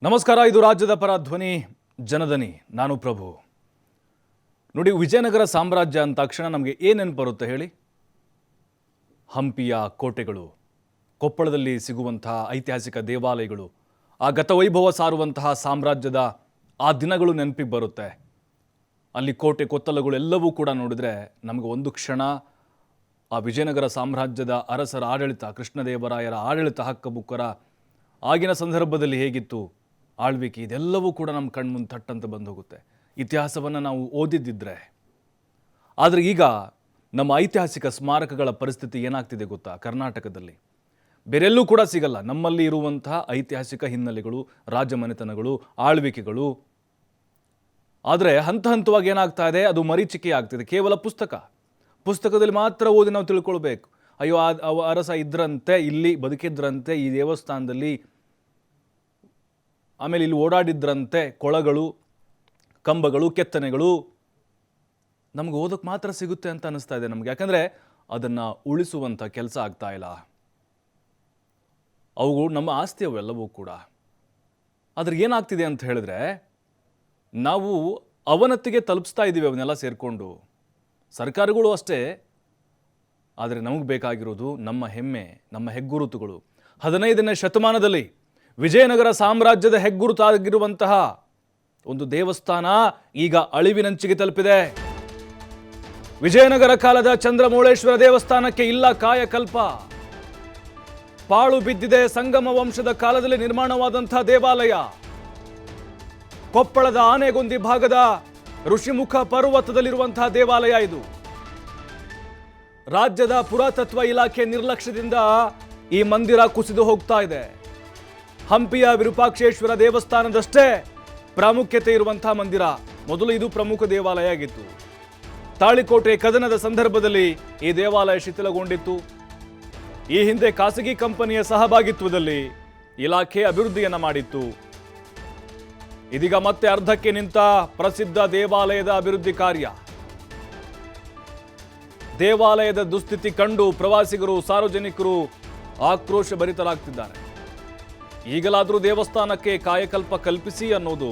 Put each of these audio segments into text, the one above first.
ನಮಸ್ಕಾರ. ಇದು ರಾಜ್ಯದ ಪರ ಧ್ವನಿ ಜನದನಿ. ನಾನು ಪ್ರಭು. ನೋಡಿ, ವಿಜಯನಗರ ಸಾಮ್ರಾಜ್ಯ ಅಂದ ತಕ್ಷಣ ನಮಗೆ ಏನು ನೆನಪು ಬರುತ್ತೆ ಹೇಳಿ? ಹಂಪಿಯ ಕೋಟೆಗಳು, ಕೊಪ್ಪಳದಲ್ಲಿ ಸಿಗುವಂತಹ ಐತಿಹಾಸಿಕ ದೇವಾಲಯಗಳು, ಆ ಗತವೈಭವ ಸಾರುವಂತಹ ಸಾಮ್ರಾಜ್ಯದ ಆ ದಿನಗಳು ನೆನಪಿಗೆ ಬರುತ್ತೆ. ಅಲ್ಲಿ ಕೋಟೆ ಕೊತ್ತಲಗಳು ಎಲ್ಲವೂ ಕೂಡ ನೋಡಿದರೆ ನಮಗೆ ಒಂದು ಕ್ಷಣ ಆ ವಿಜಯನಗರ ಸಾಮ್ರಾಜ್ಯದ ಅರಸರ ಆಡಳಿತ, ಕೃಷ್ಣದೇವರಾಯರ ಆಡಳಿತ, ಹಕ್ಕಬುಕ್ಕರ ಆಗಿನ ಸಂದರ್ಭದಲ್ಲಿ ಹೇಗಿತ್ತು ಆಳ್ವಿಕೆ, ಇದೆಲ್ಲವೂ ಕೂಡ ನಮ್ಮ ಕಣ್ಮುಂದೆ ತಟ್ಟಂತ ಬಂದು ಹೋಗುತ್ತೆ ಇತಿಹಾಸವನ್ನು ನಾವು ಓದಿದ್ದಿದ್ರೆ. ಆದರೆ ಈಗ ನಮ್ಮ ಐತಿಹಾಸಿಕ ಸ್ಮಾರಕಗಳ ಪರಿಸ್ಥಿತಿ ಏನಾಗ್ತಿದೆ ಗೊತ್ತಾ? ಕರ್ನಾಟಕದಲ್ಲಿ ಬೇರೆಲ್ಲೂ ಕೂಡ ಸಿಗಲ್ಲ ನಮ್ಮಲ್ಲಿ ಇರುವಂತಹ ಐತಿಹಾಸಿಕ ಹಿನ್ನೆಲೆಗಳು, ರಾಜಮನೆತನಗಳು, ಆಳ್ವಿಕೆಗಳು. ಆದರೆ ಹಂತ ಹಂತವಾಗಿ ಏನಾಗ್ತಾ ಇದೆ, ಅದು ಮರೀಚಿಕೆ ಆಗ್ತಿದೆ. ಕೇವಲ ಪುಸ್ತಕದಲ್ಲಿ ಮಾತ್ರ ಓದಿ ನಾವು ತಿಳ್ಕೊಳ್ಬೇಕು. ಅಯ್ಯೋ, ಅರಸ ಇದ್ರಂತೆ, ಇಲ್ಲಿ ಬದುಕಿದ್ರಂತೆ, ಈ ದೇವಸ್ಥಾನದಲ್ಲಿ, ಆಮೇಲೆ ಇಲ್ಲಿ ಓಡಾಡಿದ್ರಂತೆ, ಕೊಳಗಳು, ಕಂಬಗಳು, ಕೆತ್ತನೆಗಳು ನಮ್ಗೆ ಓದೋಕ್ಕೆ ಮಾತ್ರ ಸಿಗುತ್ತೆ ಅಂತ ಅನಿಸ್ತಾ ಇದೆ ನಮಗೆ. ಯಾಕಂದರೆ ಅದನ್ನು ಉಳಿಸುವಂಥ ಕೆಲಸ ಆಗ್ತಾ ಇಲ್ಲ. ಅವುಗಳು ನಮ್ಮ ಆಸ್ತಿ, ಅವೆಲ್ಲವೂ ಕೂಡ. ಆದರೆ ಏನಾಗ್ತಿದೆ ಅಂತ ಹೇಳಿದ್ರೆ, ನಾವು ಅವನತಿಗೆ ತಲುಪಿಸ್ತಾ ಇದ್ದೀವಿ ಅವನ್ನೆಲ್ಲ ಸೇರಿಕೊಂಡು. ಸರ್ಕಾರಗಳು ಅಷ್ಟೇ. ಆದರೆ ನಮಗೆ ಬೇಕಾಗಿರೋದು ನಮ್ಮ ಹೆಮ್ಮೆ, ನಮ್ಮ ಹೆಗ್ಗುರುತುಗಳು. 15ನೇ ಶತಮಾನದಲ್ಲಿ ವಿಜಯನಗರ ಸಾಮ್ರಾಜ್ಯದ ಹೆಗ್ಗುರುತಾಗಿರುವಂತಹ ಒಂದು ದೇವಸ್ಥಾನ ಈಗ ಅಳಿವಿನಂಚಿಗೆ ತಲುಪಿದೆ. ವಿಜಯನಗರ ಕಾಲದ ಚಂದ್ರಮೌಳೇಶ್ವರ ದೇವಸ್ಥಾನಕ್ಕೆ ಇಲ್ಲ ಕಾಯಕಲ್ಪ. ಪಾಳು ಬಿದ್ದಿದೆ. ಸಂಗಮ ವಂಶದ ಕಾಲದಲ್ಲಿ ನಿರ್ಮಾಣವಾದಂತಹ ದೇವಾಲಯ. ಕೊಪ್ಪಳದ ಆನೆಗೊಂದಿ ಭಾಗದ ಋಷಿಮುಖ ಪರ್ವತದಲ್ಲಿರುವಂತಹ ದೇವಾಲಯ ಇದು. ರಾಜ್ಯದ ಪುರಾತತ್ವ ಇಲಾಖೆ ನಿರ್ಲಕ್ಷ್ಯದಿಂದ ಈ ಮಂದಿರ ಕುಸಿದು ಹೋಗ್ತಾ ಇದೆ. ಹಂಪಿಯ ವಿರೂಪಾಕ್ಷೇಶ್ವರ ದೇವಸ್ಥಾನದಷ್ಟೇ ಪ್ರಾಮುಖ್ಯತೆ ಇರುವಂತಹ ಮಂದಿರ. ಮೊದಲು ಇದು ಪ್ರಮುಖ ದೇವಾಲಯ ಆಗಿತ್ತು. ತಾಳಿಕೋಟೆ ಕದನದ ಸಂದರ್ಭದಲ್ಲಿ ಈ ದೇವಾಲಯ ಶಿಥಿಲಗೊಂಡಿತ್ತು. ಈ ಹಿಂದೆ ಖಾಸಗಿ ಕಂಪನಿಯ ಸಹಭಾಗಿತ್ವದಲ್ಲಿ ಇಲಾಖೆ ಅಭಿವೃದ್ಧಿಯನ್ನ ಮಾಡಿತ್ತು. ಇದೀಗ ಮತ್ತೆ ಅರ್ಧಕ್ಕೆ ನಿಂತ ಪ್ರಸಿದ್ಧ ದೇವಾಲಯದ ಅಭಿವೃದ್ಧಿ ಕಾರ್ಯ. ದೇವಾಲಯದ ದುಸ್ಥಿತಿ ಕಂಡು ಪ್ರವಾಸಿಗರು, ಸಾರ್ವಜನಿಕರು ಆಕ್ರೋಶ ಭರಿತರಾಗ್ತಿದ್ದಾರೆ. ಈಗಲಾದರೂ ದೇವಸ್ಥಾನಕ್ಕೆ ಕಾಯಕಲ್ಪ ಕಲ್ಪಿಸಿ ಅನ್ನೋದು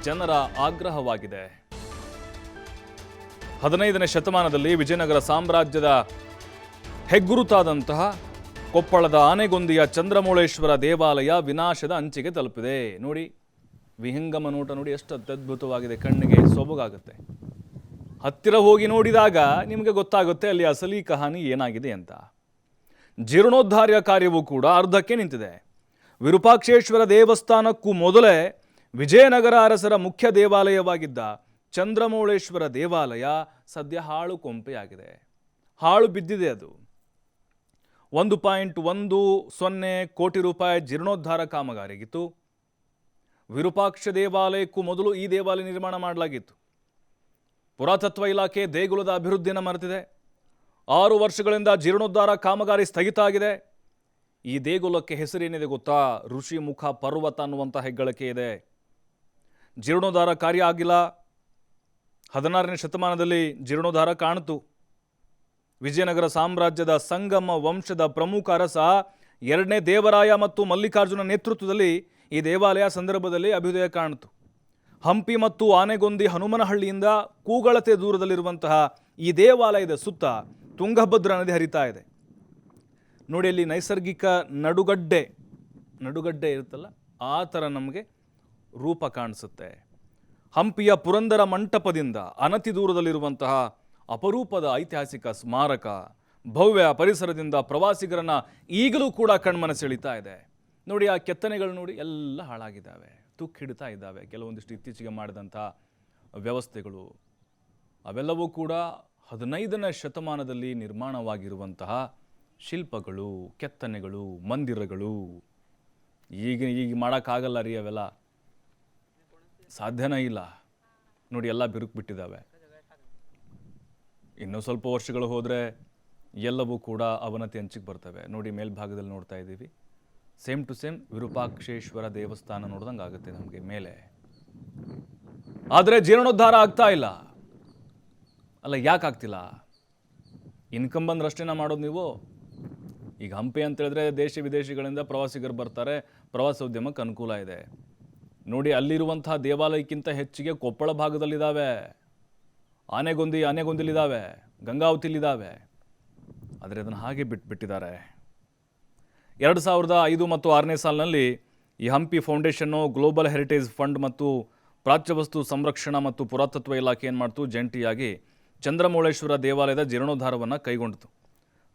ಜನರ ಆಗ್ರಹವಾಗಿದೆ. 15ನೇ ಶತಮಾನದಲ್ಲಿ ವಿಜಯನಗರ ಸಾಮ್ರಾಜ್ಯದ ಹೆಗ್ಗುರುತಾದಂತಹ ಕೊಪ್ಪಳದ ಆನೆಗೊಂದಿಯ ಚಂದ್ರಮೌಳೇಶ್ವರ ದೇವಾಲಯ ವಿನಾಶದ ಅಂಚಿಗೆ ತಲುಪಿದೆ. ನೋಡಿ, ವಿಹಂಗಮ ನೋಟ ನೋಡಿ, ಎಷ್ಟು ಅತ್ಯದ್ಭುತವಾಗಿದೆ, ಕಣ್ಣಿಗೆ ಸೊಬಗಾಗುತ್ತೆ. ಹತ್ತಿರ ಹೋಗಿ ನೋಡಿದಾಗ ನಿಮಗೆ ಗೊತ್ತಾಗುತ್ತೆ ಅಲ್ಲಿ ಅಸಲಿ ಕಹಾನಿ ಏನಾಗಿದೆ ಅಂತ. ಜೀರ್ಣೋದ್ಧಾರ ಕಾರ್ಯವೂ ಕೂಡ ಅರ್ಧಕ್ಕೆ ನಿಂತಿದೆ. ವಿರೂಪಾಕ್ಷೇಶ್ವರ ದೇವಸ್ಥಾನಕ್ಕೂ ಮೊದಲೇ ವಿಜಯನಗರ ಅರಸರ ಮುಖ್ಯ ದೇವಾಲಯವಾಗಿದ್ದ ಚಂದ್ರಮೌಳೇಶ್ವರ ದೇವಾಲಯ ಸದ್ಯ ಹಾಳು ಕೊಂಪೆಯಾಗಿದೆ. ಹಾಳು ಬಿದ್ದಿದೆ. ಅದು 1.10 ಕೋಟಿ ರೂಪಾಯಿ ಜೀರ್ಣೋದ್ಧಾರ ಕಾಮಗಾರಿಗಿತ್ತು. ವಿರೂಪಾಕ್ಷ ದೇವಾಲಯಕ್ಕೂ ಮೊದಲು ಈ ದೇವಾಲಯ ನಿರ್ಮಾಣ ಮಾಡಲಾಗಿತ್ತು. ಪುರಾತತ್ವ ಇಲಾಖೆ ದೇಗುಲದ ಅಭಿವೃದ್ಧಿಯನ್ನು ಮರೆತಿದೆ. 6 ವರ್ಷಗಳಿಂದ ಜೀರ್ಣೋದ್ಧಾರ ಕಾಮಗಾರಿ ಸ್ಥಗಿತ ಆಗಿದೆ. ಈ ದೇಗುಲಕ್ಕೆ ಹೆಸರೇನಿದೆ ಗೊತ್ತಾ? ಋಷಿಮುಖ ಪರ್ವತ ಅನ್ನುವಂಥ ಹೆಗ್ಗಳಿಕೆ ಇದೆ. ಜೀರ್ಣೋದ್ಧಾರ ಕಾರ್ಯ ಆಗಿಲ್ಲ. 16ನೇ ಶತಮಾನದಲ್ಲಿ ಜೀರ್ಣೋದ್ಧಾರ ಕಾಣಿತು. ವಿಜಯನಗರ ಸಾಮ್ರಾಜ್ಯದ ಸಂಗಮ ವಂಶದ ಪ್ರಮುಖ ಅರಸ 2ನೇ ದೇವರಾಯ ಮತ್ತು ಮಲ್ಲಿಕಾರ್ಜುನ ನೇತೃತ್ವದಲ್ಲಿ ಈ ದೇವಾಲಯ ಸಂದರ್ಭದಲ್ಲಿ ಅಭ್ಯುದಯ ಕಾಣಿತು. ಹಂಪಿ ಮತ್ತು ಆನೆಗೊಂದಿ ಹನುಮನಹಳ್ಳಿಯಿಂದ ಕೂಗಳತೆ ದೂರದಲ್ಲಿರುವಂತಹ ಈ ದೇವಾಲಯದ ಸುತ್ತ ತುಂಗಭದ್ರಾ ನದಿ ಹರಿತಾ ಇದೆ. ನೋಡಿ, ಅಲ್ಲಿ ನೈಸರ್ಗಿಕ ನಡುಗಡ್ಡೆ ಇರುತ್ತಲ್ಲ, ಆ ಥರ ನಮಗೆ ರೂಪ ಕಾಣಿಸುತ್ತೆ. ಹಂಪಿಯ ಪುರಂದರ ಮಂಟಪದಿಂದ ಅನತಿ ದೂರದಲ್ಲಿರುವಂತಹ ಅಪರೂಪದ ಐತಿಹಾಸಿಕ ಸ್ಮಾರಕ, ಭವ್ಯ ಪರಿಸರದಿಂದ ಪ್ರವಾಸಿಗರನ್ನ ಈಗಲೂ ಕೂಡ ಕಣ್ಮನ ಸೆಳೀತಾ ಇದೆ. ನೋಡಿ, ಆ ಕೆತ್ತನೆಗಳು ನೋಡಿ, ಎಲ್ಲ ಹಾಳಾಗಿದ್ದಾವೆ, ತುಕ್ಕಿಡ್ತಾ ಇದ್ದಾವೆ. ಕೆಲವೊಂದಿಷ್ಟು ಇತ್ತೀಚೆಗೆ ಮಾಡಿದಂಥ ವ್ಯವಸ್ಥೆಗಳು ಅವೆಲ್ಲವೂ ಕೂಡ 15ನೇ ಶತಮಾನದಲ್ಲಿ ನಿರ್ಮಾಣವಾಗಿರುವಂತಹ ಶಿಲ್ಪಗಳು, ಕೆತ್ತನೆಗಳು, ಮಂದಿರಗಳು. ಈಗ ಮಾಡೋಕ್ಕಾಗಲ್ಲ ರೀ, ಅವೆಲ್ಲ ಸಾಧ್ಯನೇ ಇಲ್ಲ. ನೋಡಿ, ಎಲ್ಲ ಬಿರುಕು ಬಿಟ್ಟಿದ್ದಾವೆ. ಇನ್ನೂ ಸ್ವಲ್ಪ ವರ್ಷಗಳು ಹೋದರೆ ಎಲ್ಲವೂ ಕೂಡ ಅವನತಿ ಅಂಚಿಗೆ ಬರ್ತವೆ. ನೋಡಿ, ಮೇಲ್ಭಾಗದಲ್ಲಿ ನೋಡ್ತಾ ಇದ್ದೀವಿ, ಸೇಮ್ ಟು ಸೇಮ್ ವಿರೂಪಾಕ್ಷೇಶ್ವರ ದೇವಸ್ಥಾನ ನೋಡ್ದಂಗೆ ಆಗುತ್ತೆ ನಮಗೆ ಮೇಲೆ. ಆದರೆ ಜೀರ್ಣೋದ್ಧಾರ ಆಗ್ತಾ ಇಲ್ಲ. ಅಲ್ಲ, ಯಾಕೆ ಆಗ್ತಿಲ್ಲ? ಇನ್ಕಮ್ ಬಂದ್ರಷ್ಟೇನ ಮಾಡೋದು ನೀವು? ಈಗ ಹಂಪಿ ಅಂತ ಹೇಳಿದ್ರೆ ದೇಶ ವಿದೇಶಗಳಿಂದ ಪ್ರವಾಸಿಗರು ಬರ್ತಾರೆ, ಪ್ರವಾಸೋದ್ಯಮಕ್ಕೆ ಅನುಕೂಲ ಇದೆ. ನೋಡಿ, ಅಲ್ಲಿರುವಂತಹ ದೇವಾಲಯಕ್ಕಿಂತ ಹೆಚ್ಚಿಗೆ ಕೊಪ್ಪಳ ಭಾಗದಲ್ಲಿದ್ದಾವೆ. ಆನೆಗೊಂದಿಲಿದ್ದಾವೆ, ಗಂಗಾವತಿಲಿದ್ದಾವೆ. ಆದರೆ ಅದನ್ನು ಹಾಗೆ ಬಿಟ್ಟಿದ್ದಾರೆ. 2005 ಮತ್ತು 6ನೇ ಸಾಲಿನಲ್ಲಿ ಈ Hampi foundation, global heritage fund ಮತ್ತು ಪ್ರಾಚ್ಯವಸ್ತು ಸಂರಕ್ಷಣಾ ಮತ್ತು ಪುರಾತತ್ವ ಇಲಾಖೆ ಏನು ಮಾಡ್ತು, ಜಂಟಿಯಾಗಿ ಚಂದ್ರಮೌಳೇಶ್ವರ ದೇವಾಲಯದ ಜೀರ್ಣೋದ್ಧಾರವನ್ನು ಕೈಗೊಂಡಿತು.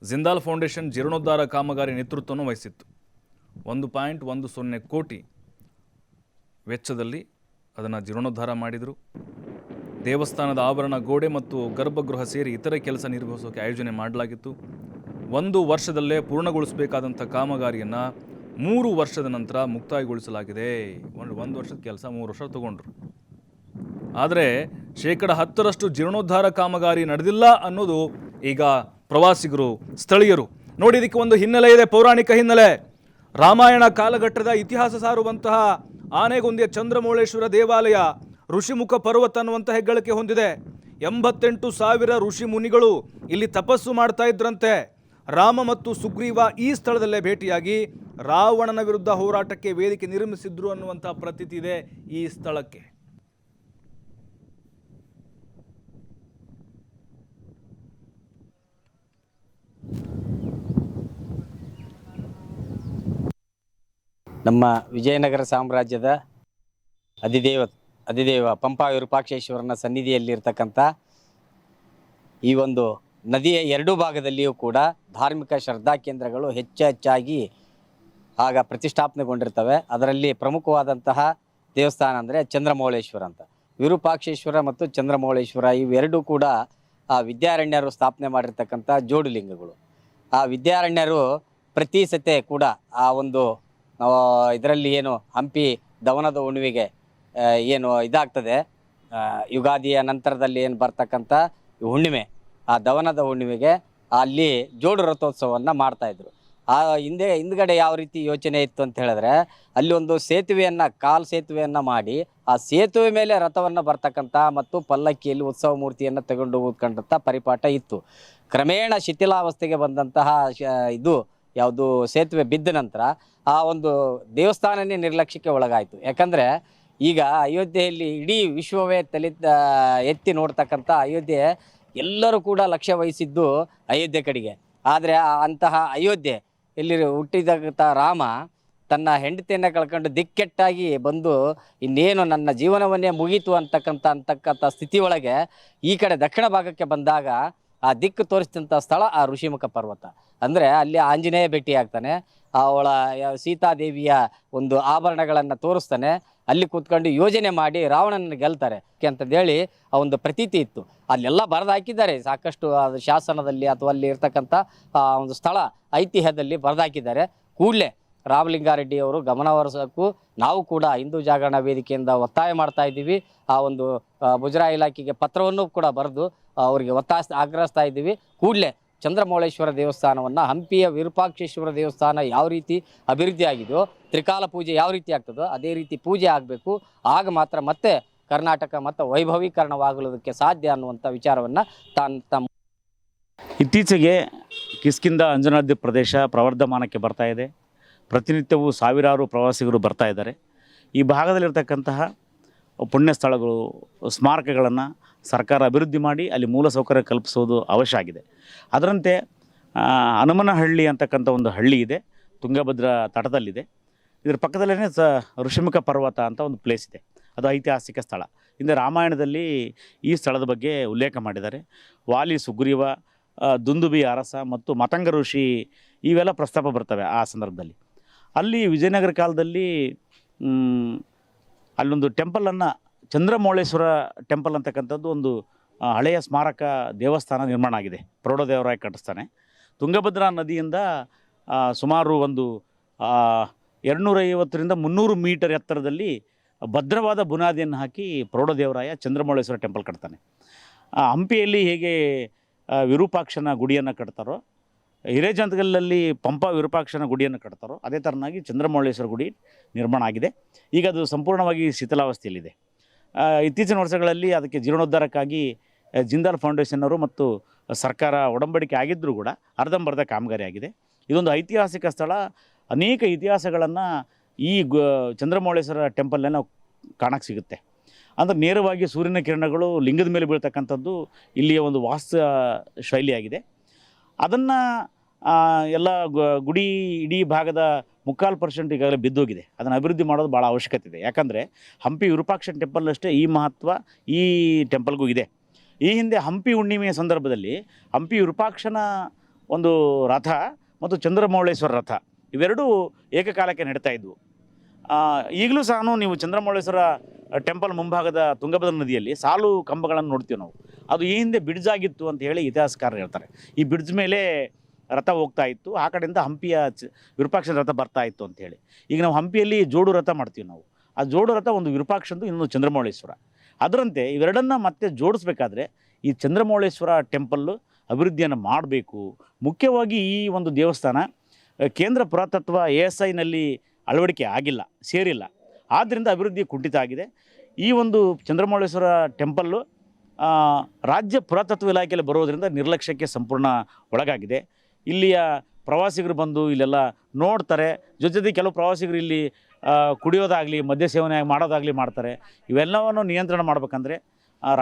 ಜಿಂದಾಲ್ ಫೌಂಡೇಶನ್ ಜೀರ್ಣೋದ್ಧಾರ ಕಾಮಗಾರಿ ನೇತೃತ್ವವನ್ನು ವಹಿಸಿತ್ತು. 1.10 ಕೋಟಿ ವೆಚ್ಚದಲ್ಲಿ ಅದನ್ನು ಜೀರ್ಣೋದ್ಧಾರ ಮಾಡಿದರು. ದೇವಸ್ಥಾನದ ಆವರಣ, ಗೋಡೆ ಮತ್ತು ಗರ್ಭಗೃಹ ಸೇರಿ ಇತರೆ ಕೆಲಸ ನಿರ್ವಹಿಸೋಕೆ ಆಯೋಜನೆ ಮಾಡಲಾಗಿತ್ತು. 1 ವರ್ಷದಲ್ಲೇ ಪೂರ್ಣಗೊಳಿಸಬೇಕಾದಂಥ ಕಾಮಗಾರಿಯನ್ನು 3 ವರ್ಷದ ನಂತರ ಮುಕ್ತಾಯಗೊಳಿಸಲಾಗಿದೆ. 1 ವರ್ಷದ ಕೆಲಸ 3 ವರ್ಷ ತಗೊಂಡ್ರು. ಆದರೆ 10% ಜೀರ್ಣೋದ್ಧಾರ ಕಾಮಗಾರಿ ನಡೆದಿಲ್ಲ ಅನ್ನೋದು ಈಗ ಪ್ರವಾಸಿಗರು, ಸ್ಥಳೀಯರು ನೋಡಿ. ಇದಕ್ಕೆ ಒಂದು ಹಿನ್ನೆಲೆ ಇದೆ, ಪೌರಾಣಿಕ ಹಿನ್ನೆಲೆ. ರಾಮಾಯಣ ಕಾಲಘಟ್ಟದ ಇತಿಹಾಸ ಸಾರುವಂತಹ ಆನೆಗೊಂದಿಯ ಚಂದ್ರಮೌಳೇಶ್ವರ ದೇವಾಲಯ ಋಷಿಮುಖ ಪರ್ವತ ಅನ್ನುವಂಥ ಹೆಗ್ಗಳಿಕೆ ಹೊಂದಿದೆ. 88,000 ಋಷಿ ಮುನಿಗಳು ಇಲ್ಲಿ ತಪಸ್ಸು ಮಾಡ್ತಾ ಇದ್ರಂತೆ. ರಾಮ ಮತ್ತು ಸುಗ್ರೀವ ಈ ಸ್ಥಳದಲ್ಲೇ ಭೇಟಿಯಾಗಿ ರಾವಣನ ವಿರುದ್ಧ ಹೋರಾಟಕ್ಕೆ ವೇದಿಕೆ ನಿರ್ಮಿಸಿದ್ರು ಅನ್ನುವಂಥ ಪ್ರತೀತಿ ಇದೆ ಈ ಸ್ಥಳಕ್ಕೆ. ನಮ್ಮ ವಿಜಯನಗರ ಸಾಮ್ರಾಜ್ಯದ ಅಧಿದೇವ ಪಂಪಾ ವಿರೂಪಾಕ್ಷೇಶ್ವರನ ಸನ್ನಿಧಿಯಲ್ಲಿರ್ತಕ್ಕಂಥ ಈ ಒಂದು ನದಿಯ 2 ಭಾಗದಲ್ಲಿಯೂ ಕೂಡ ಧಾರ್ಮಿಕ ಶ್ರದ್ಧಾ ಕೇಂದ್ರಗಳು ಹೆಚ್ಚಾಗಿ ಆಗ ಪ್ರತಿಷ್ಠಾಪನೆಗೊಂಡಿರ್ತವೆ. ಅದರಲ್ಲಿ ಪ್ರಮುಖವಾದಂತಹ ದೇವಸ್ಥಾನ ಅಂದರೆ ಚಂದ್ರಮೌಳೇಶ್ವರ ಅಂತ. ವಿರೂಪಾಕ್ಷೇಶ್ವರ ಮತ್ತು ಚಂದ್ರಮೌಳೇಶ್ವರ ಇವೆರಡೂ ಕೂಡ ಆ ವಿದ್ಯಾರಣ್ಯರು ಸ್ಥಾಪನೆ ಮಾಡಿರ್ತಕ್ಕಂಥ ಜೋಡುಲಿಂಗಗಳು. ಆ ವಿದ್ಯಾರಣ್ಯರು ಪ್ರತಿ ಸತೆ ಕೂಡ ಆ ಒಂದು ಇದರಲ್ಲಿ ಏನು ಹಂಪಿ ದವನದ ಹುಣ್ಣಿಮೆಗೆ ಏನು ಇದಾಗ್ತದೆ, ಯುಗಾದಿಯ ನಂತರದಲ್ಲಿ ಏನು ಬರ್ತಕ್ಕಂಥ ಹುಣ್ಣಿಮೆ, ಆ ದವನದ ಹುಣ್ಣಿಮೆಗೆ ಅಲ್ಲಿ ಜೋಡು ರಥೋತ್ಸವವನ್ನು ಮಾಡ್ತಾಯಿದ್ರು. ಆ ಹಿಂದ್ಗಡೆ ಯಾವ ರೀತಿ ಯೋಚನೆ ಇತ್ತು ಅಂತ ಹೇಳಿದ್ರೆ, ಅಲ್ಲಿ ಒಂದು ಸೇತುವೆಯನ್ನು, ಕಾಲು ಸೇತುವೆಯನ್ನು ಮಾಡಿ ಆ ಸೇತುವೆ ಮೇಲೆ ರಥವನ್ನು ಬರ್ತಕ್ಕಂಥ ಮತ್ತು ಪಲ್ಲಕ್ಕಿಯಲ್ಲಿ ಉತ್ಸವ ಮೂರ್ತಿಯನ್ನು ತಗೊಂಡು ಹೋಗ್ಕೊಂಡಂಥ ಪರಿಪಾಠ ಇತ್ತು. ಕ್ರಮೇಣ ಶಿಥಿಲಾವಸ್ಥೆಗೆ ಬಂದಂತಹ ಇದು ಯಾವುದು ಸೇತುವೆ ಬಿದ್ದ ನಂತರ ಆ ಒಂದು ದೇವಸ್ಥಾನನೇ ನಿರ್ಲಕ್ಷ್ಯಕ್ಕೆ ಒಳಗಾಯಿತು. ಯಾಕಂದರೆ ಈಗ ಅಯೋಧ್ಯೆಯಲ್ಲಿ ಇಡೀ ವಿಶ್ವವೇ ಎತ್ತಿ ನೋಡ್ತಕ್ಕಂಥ ಅಯೋಧ್ಯೆ, ಎಲ್ಲರೂ ಕೂಡ ಲಕ್ಷ್ಯ ವಹಿಸಿದ್ದು ಅಯೋಧ್ಯೆ ಕಡೆಗೆ. ಆದರೆ ಅಂತಹ ಅಯೋಧ್ಯೆ ಇಲ್ಲಿ ಹುಟ್ಟಿದಂಥ ರಾಮ ತನ್ನ ಹೆಂಡತಿಯನ್ನು ಕಳ್ಕೊಂಡು ದಿಕ್ಕೆಟ್ಟಾಗಿ ಬಂದು ಇನ್ನೇನು ನನ್ನ ಜೀವನವನ್ನೇ ಮುಗೀತು ಅಂತಕ್ಕಂಥ ಸ್ಥಿತಿಯೊಳಗೆ ಈ ಕಡೆ ದಕ್ಷಿಣ ಭಾಗಕ್ಕೆ ಬಂದಾಗ ಆ ದಿಕ್ಕು ತೋರಿಸಿದಂಥ ಸ್ಥಳ ಆ ಋಷಿಮುಖ ಪರ್ವತ. ಅಂದರೆ ಅಲ್ಲಿ ಆಂಜನೇಯ ಭೇಟಿ ಆಗ್ತಾನೆ, ಅವಳ ಸೀತಾದೇವಿಯ ಒಂದು ಆಭರಣಗಳನ್ನು ತೋರಿಸ್ತಾನೆ, ಅಲ್ಲಿ ಕೂತ್ಕೊಂಡು ಯೋಜನೆ ಮಾಡಿ ರಾವಣನ ಗೆಲ್ತಾರೆ ಅಂತಂದೇಳಿ ಆ ಒಂದು ಪ್ರತೀತಿ ಇತ್ತು. ಅಲ್ಲೆಲ್ಲ ಬರೆದು ಹಾಕಿದ್ದಾರೆ ಸಾಕಷ್ಟು ಶಾಸನದಲ್ಲಿ ಅಥವಾ ಅಲ್ಲಿ ಇರ್ತಕ್ಕಂಥ ಒಂದು ಸ್ಥಳ ಐತಿಹ್ಯದಲ್ಲಿ ಬರೆದು ಹಾಕಿದ್ದಾರೆ. ಕೂಡಲೇ ರಾಮಲಿಂಗಾರೆಡ್ಡಿ ಅವರು ಗಮನ ಹರಿಸೋಕ್ಕೂ ನಾವು ಕೂಡ ಹಿಂದೂ ಜಾಗರಣ ವೇದಿಕೆಯಿಂದ ಒತ್ತಾಯ ಮಾಡ್ತಾ ಇದ್ದೀವಿ. ಆ ಒಂದು ಮುಜರಾಯಿ ಇಲಾಖೆಗೆ ಪತ್ರವನ್ನು ಕೂಡ ಬರೆದು ಅವರಿಗೆ ಆಗ್ರಹಿಸ್ತಾ ಇದ್ದೀವಿ. ಕೂಡಲೇ ಚಂದ್ರಮೌಳೇಶ್ವರ ದೇವಸ್ಥಾನವನ್ನು, ಹಂಪಿಯ ವಿರೂಪಾಕ್ಷೇಶ್ವರ ದೇವಸ್ಥಾನ ಯಾವ ರೀತಿ ಅಭಿವೃದ್ಧಿ ಆಗಿದೆಯೋ, ತ್ರಿಕಾಲ ಪೂಜೆ ಯಾವ ರೀತಿ ಆಗ್ತದೋ ಅದೇ ರೀತಿ ಪೂಜೆ ಆಗಬೇಕು. ಆಗ ಮಾತ್ರ ಮತ್ತೆ ಕರ್ನಾಟಕ ಮತ್ತು ವೈಭವೀಕರಣವಾಗಲೋದಕ್ಕೆ ಸಾಧ್ಯ ಅನ್ನುವಂಥ ವಿಚಾರವನ್ನು ಇತ್ತೀಚೆಗೆ ಕಿಷ್ಕಿಂಧ ಅಂಜನಾದ್ರಿ ಪ್ರದೇಶ ಪ್ರವರ್ಧಮಾನಕ್ಕೆ ಬರ್ತಾ ಇದೆ. ಪ್ರತಿನಿತ್ಯವೂ ಸಾವಿರಾರು ಪ್ರವಾಸಿಗರು ಬರ್ತಾ ಇದ್ದಾರೆ. ಈ ಭಾಗದಲ್ಲಿರ್ತಕ್ಕಂತಹ ಪುಣ್ಯ ಸ್ಥಳಗಳು, ಸ್ಮಾರಕಗಳನ್ನು ಸರ್ಕಾರ ಅಭಿವೃದ್ಧಿ ಮಾಡಿ ಅಲ್ಲಿ ಮೂಲಸೌಕರ್ಯ ಕಲ್ಪಿಸೋದು ಅವಶ್ಯ ಆಗಿದೆ. ಅದರಂತೆ ಹನುಮನಹಳ್ಳಿ ಅಂತಕ್ಕಂಥ ಒಂದು ಹಳ್ಳಿ ಇದೆ, ತುಂಗಭದ್ರಾ ತಟದಲ್ಲಿದೆ. ಇದರ ಪಕ್ಕದಲ್ಲೇ ಋಷಿಮುಖ ಪರ್ವತ ಅಂತ ಒಂದು ಪ್ಲೇಸ್ ಇದೆ. ಅದು ಐತಿಹಾಸಿಕ ಸ್ಥಳ. ಹಿಂದೆ ರಾಮಾಯಣದಲ್ಲಿ ಈ ಸ್ಥಳದ ಬಗ್ಗೆ ಉಲ್ಲೇಖ ಮಾಡಿದ್ದಾರೆ. ವಾಲಿ, ಸುಗ್ರೀವ, ದುಂದುಬಿ ಅರಸ ಮತ್ತು ಮತಂಗ ಋಷಿ ಇವೆಲ್ಲ ಪ್ರಸ್ತಾಪ ಬರ್ತವೆ ಆ ಸಂದರ್ಭದಲ್ಲಿ. ಅಲ್ಲಿ ವಿಜಯನಗರ ಕಾಲದಲ್ಲಿ ಅಲ್ಲೊಂದು ಟೆಂಪಲನ್ನು, ಚಂದ್ರಮೌಳೇಶ್ವರ ಟೆಂಪಲ್ ಅಂತಕ್ಕಂಥದ್ದು ಒಂದು ಹಳೆಯ ಸ್ಮಾರಕ ದೇವಸ್ಥಾನ ನಿರ್ಮಾಣ ಆಗಿದೆ. ಪ್ರೌಢದೇವರಾಯ ಕಟ್ಟಿಸ್ತಾನೆ. ತುಂಗಭದ್ರಾ ನದಿಯಿಂದ ಸುಮಾರು ಒಂದು 250ರಿಂದ 300 ಮೀಟರ್ ಎತ್ತರದಲ್ಲಿ ಭದ್ರವಾದ ಬುನಾದಿಯನ್ನು ಹಾಕಿ ಪ್ರೌಢದೇವರಾಯ ಚಂದ್ರಮೌಳೇಶ್ವರ ಟೆಂಪಲ್ ಕಟ್ತಾನೆ. ಹಂಪಿಯಲ್ಲಿ ಹೇಗೆ ವಿರೂಪಾಕ್ಷನ ಗುಡಿಯನ್ನು ಕಟ್ತಾರೋ, ಹಿರೇಜಂತಗಲ್ಲಲ್ಲಿ ಪಂಪಾ ವಿರೂಪಾಕ್ಷನ ಗುಡಿಯನ್ನು ಕಟ್ತಾರೋ, ಅದೇ ಥರನಾಗಿ ಚಂದ್ರಮೌಳೇಶ್ವರ ಗುಡಿ ನಿರ್ಮಾಣ ಆಗಿದೆ. ಈಗ ಅದು ಸಂಪೂರ್ಣವಾಗಿ ಶಿಥಿಲಾವಸ್ಥೆಯಲ್ಲಿದೆ. ಇತ್ತೀಚಿನ ವರ್ಷಗಳಲ್ಲಿ ಅದಕ್ಕೆ ಜೀರ್ಣೋದ್ಧಾರಕ್ಕಾಗಿ ಜಿಂದಾಲ್ ಫೌಂಡೇಶನ್ನವರು ಮತ್ತು ಸರ್ಕಾರ ಒಡಂಬಡಿಕೆ ಆಗಿದ್ದರೂ ಕೂಡ ಅರ್ಧಂಬರ್ಧ ಕಾಮಗಾರಿ ಆಗಿದೆ. ಇದೊಂದು ಐತಿಹಾಸಿಕ ಸ್ಥಳ. ಅನೇಕ ಇತಿಹಾಸಗಳನ್ನು ಈ ಚಂದ್ರಮೌಳೇಶ್ವರ ಟೆಂಪಲ್ನ ನಾವು ಕಾಣಕ್ಕೆ ಸಿಗುತ್ತೆ. ಅಂದರೆ ನೇರವಾಗಿ ಸೂರ್ಯನ ಕಿರಣಗಳು ಲಿಂಗದ ಮೇಲೆ ಬೀಳ್ತಕ್ಕಂಥದ್ದು ಇಲ್ಲಿಯ ಒಂದು ವಾಸ್ತು ಶೈಲಿಯಾಗಿದೆ. ಅದನ್ನು ಎಲ್ಲ ಗುಡಿ ಇಡೀ ಭಾಗದ 3/4% ಈಗಾಗಲೇ ಬಿದ್ದೋಗಿದೆ. ಅದನ್ನು ಅಭಿವೃದ್ಧಿ ಮಾಡೋದು ಭಾಳ ಅವಶ್ಯಕತೆ ಇದೆ. ಯಾಕಂದರೆ ಹಂಪಿ ವಿರೂಪಾಕ್ಷ ಟೆಂಪಲ್ನಷ್ಟೇ ಈ ಮಹತ್ವ ಈ ಟೆಂಪಲ್ಗೂ ಇದೆ. ಈ ಹಿಂದೆ ಹಂಪಿ ಹುಣ್ಣಿಮೆಯ ಸಂದರ್ಭದಲ್ಲಿ ಹಂಪಿ ವಿರೂಪಾಕ್ಷನ ಒಂದು ರಥ ಮತ್ತು ಚಂದ್ರಮೌಳೇಶ್ವರ ರಥ ಇವೆರಡೂ ಏಕಕಾಲಕ್ಕೆ ನಡೀತಾ ಇದ್ವು. ಈಗಲೂ ಸಹ ನೀವು ಚಂದ್ರಮೌಳೇಶ್ವರ ಟೆಂಪಲ್ ಮುಂಭಾಗದ ತುಂಗಭದ್ರಾ ನದಿಯಲ್ಲಿ ಸಾಲು ಕಂಬಗಳನ್ನು ನೋಡ್ತೀವಿ ನಾವು. ಅದು ಈ ಹಿಂದೆ ಬ್ರಿಡ್ಜ್ ಆಗಿತ್ತು ಅಂತ ಹೇಳಿ ಇತಿಹಾಸಕಾರರು ಹೇಳ್ತಾರೆ. ಈ ಬ್ರಿಡ್ಜ್ ಮೇಲೆ ರಥ ಹೋಗ್ತಾ ಇತ್ತು, ಆ ಕಡೆಯಿಂದ ಹಂಪಿಯ ವಿರೂಪಾಕ್ಷನ ರಥ ಬರ್ತಾ ಇತ್ತು ಅಂಥೇಳಿ. ಈಗ ನಾವು ಹಂಪಿಯಲ್ಲಿ ಜೋಡು ರಥ ಮಾಡ್ತೀವಿ ನಾವು. ಆ ಜೋಡು ರಥ ಒಂದು ವಿರೂಪಾಕ್ಷಂದು, ಇನ್ನೊಂದು ಚಂದ್ರಮೌಳೇಶ್ವರ. ಅದರಂತೆ ಇವೆರಡನ್ನು ಮತ್ತೆ ಜೋಡಿಸ್ಬೇಕಾದ್ರೆ ಈ ಚಂದ್ರಮೌಳೇಶ್ವರ ಟೆಂಪಲ್ಲು ಅಭಿವೃದ್ಧಿಯನ್ನು ಮಾಡಬೇಕು. ಮುಖ್ಯವಾಗಿ ಈ ಒಂದು ದೇವಸ್ಥಾನ ಕೇಂದ್ರ ಪುರಾತತ್ವ ASIನಲ್ಲಿ ಅಳವಡಿಕೆ ಆಗಿಲ್ಲ, ಸೇರಿಲ್ಲ. ಆದ್ದರಿಂದ ಅಭಿವೃದ್ಧಿ ಕುಂಠಿತ ಆಗಿದೆ. ಈ ಒಂದು ಚಂದ್ರಮೌಳೇಶ್ವರ ಟೆಂಪಲ್ಲು ರಾಜ್ಯ ಪುರಾತತ್ವ ಇಲಾಖೆಯಲ್ಲಿ ಬರೋದರಿಂದ ನಿರ್ಲಕ್ಷ್ಯಕ್ಕೆ ಸಂಪೂರ್ಣ ಒಳಗಾಗಿದೆ. ಇಲ್ಲಿಯ ಪ್ರವಾಸಿಗರು ಬಂದು ಇಲ್ಲೆಲ್ಲ ನೋಡ್ತಾರೆ. ಜೊತೆಗೆ ಕೆಲವು ಪ್ರವಾಸಿಗರು ಇಲ್ಲಿ ಕುಡಿಯೋದಾಗಲಿ ಮದ್ಯ ಸೇವನೆ ಮಾಡೋದಾಗಲಿ ಮಾಡ್ತಾರೆ. ಇವೆಲ್ಲವನ್ನು ನಿಯಂತ್ರಣ ಮಾಡಬೇಕಂದ್ರೆ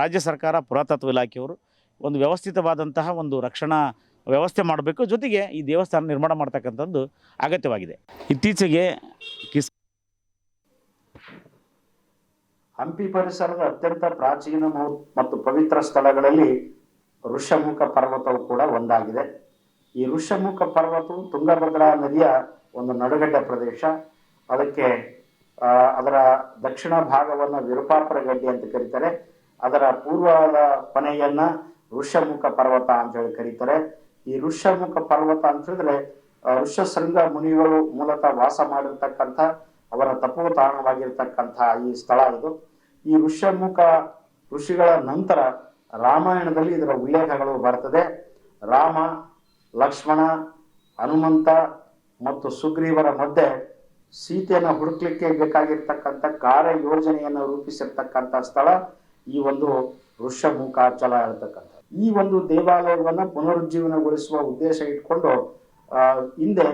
ರಾಜ್ಯ ಸರ್ಕಾರ ಪುರಾತತ್ವ ಇಲಾಖೆಯವರು ಒಂದು ವ್ಯವಸ್ಥಿತವಾದಂತಹ ಒಂದು ರಕ್ಷಣಾ ವ್ಯವಸ್ಥೆ ಮಾಡಬೇಕು. ಜೊತೆಗೆ ಈ ದೇವಸ್ಥಾನ ನಿರ್ಮಾಣ ಮಾಡ್ತಕ್ಕಂಥದ್ದು ಅಗತ್ಯವಾಗಿದೆ. ಇತ್ತೀಚೆಗೆ ಹಂಪಿ ಪರಿಸರದ ಅತ್ಯಂತ ಪ್ರಾಚೀನ ಮತ್ತು ಪವಿತ್ರ ಸ್ಥಳಗಳಲ್ಲಿ ಋಷ್ಯಮುಖ ಪರ್ವತವು ಕೂಡ ಒಂದಾಗಿದೆ. ಈ ಋಷ್ಯಮುಖ ಪರ್ವತವು ತುಂಗಭದ್ರಾ ನದಿಯ ಒಂದು ನಡುಗಡ್ಡೆ ಪ್ರದೇಶ. ಅದಕ್ಕೆ ಅದರ ದಕ್ಷಿಣ ಭಾಗವನ್ನು ವಿರೂಪಾಪುರ ಗಡ್ಡೆ ಅಂತ ಕರೀತಾರೆ. ಅದರ ಪೂರ್ವದ ಕೊನೆಯನ್ನ ಋಷ್ಯಮುಖ ಪರ್ವತ ಅಂತ ಹೇಳಿ ಕರೀತಾರೆ. ಈ ಋಷ್ಯಮುಖ ಪರ್ವತ ಅಂತ ಹೇಳಿದ್ರೆ ಋಷ್ಯಶೃಂಗ ಮುನಿಗಳು ಮೂಲತಃ ವಾಸ ಮಾಡಿರ್ತಕ್ಕಂಥ ಅವರ ತಪೋತಾಣವಾಗಿರ್ತಕ್ಕಂಥ ಈ ಸ್ಥಳ ಇದು. ಈ ಋಷ್ಯಮುಖ ಋಷಿಗಳ ನಂತರ ರಾಮಾಯಣದಲ್ಲಿ ಇದರ ಉಲ್ಲೇಖಗಳು ಬರ್ತದೆ. ರಾಮ, ಲಕ್ಷ್ಮಣ, ಹನುಮಂತ ಮತ್ತು ಸುಗ್ರೀವರ ಮಧ್ಯೆ ಸೀತೆಯನ್ನು ಹುಡುಕ್ಲಿಕ್ಕೆ ಬೇಕಾಗಿರ್ತಕ್ಕಂಥ ಕಾರ್ಯ ಯೋಜನೆಯನ್ನು ರೂಪಿಸಿರ್ತಕ್ಕಂಥ ಸ್ಥಳ ಈ ಒಂದು ಋಷ್ಯಮುಖಾಚಲ ಇರತಕ್ಕಂಥ. ಈ ಒಂದು ದೇವಾಲಯವನ್ನು ಪುನರುಜ್ಜೀವನಗೊಳಿಸುವ ಉದ್ದೇಶ ಇಟ್ಕೊಂಡು ಹಿಂದೆ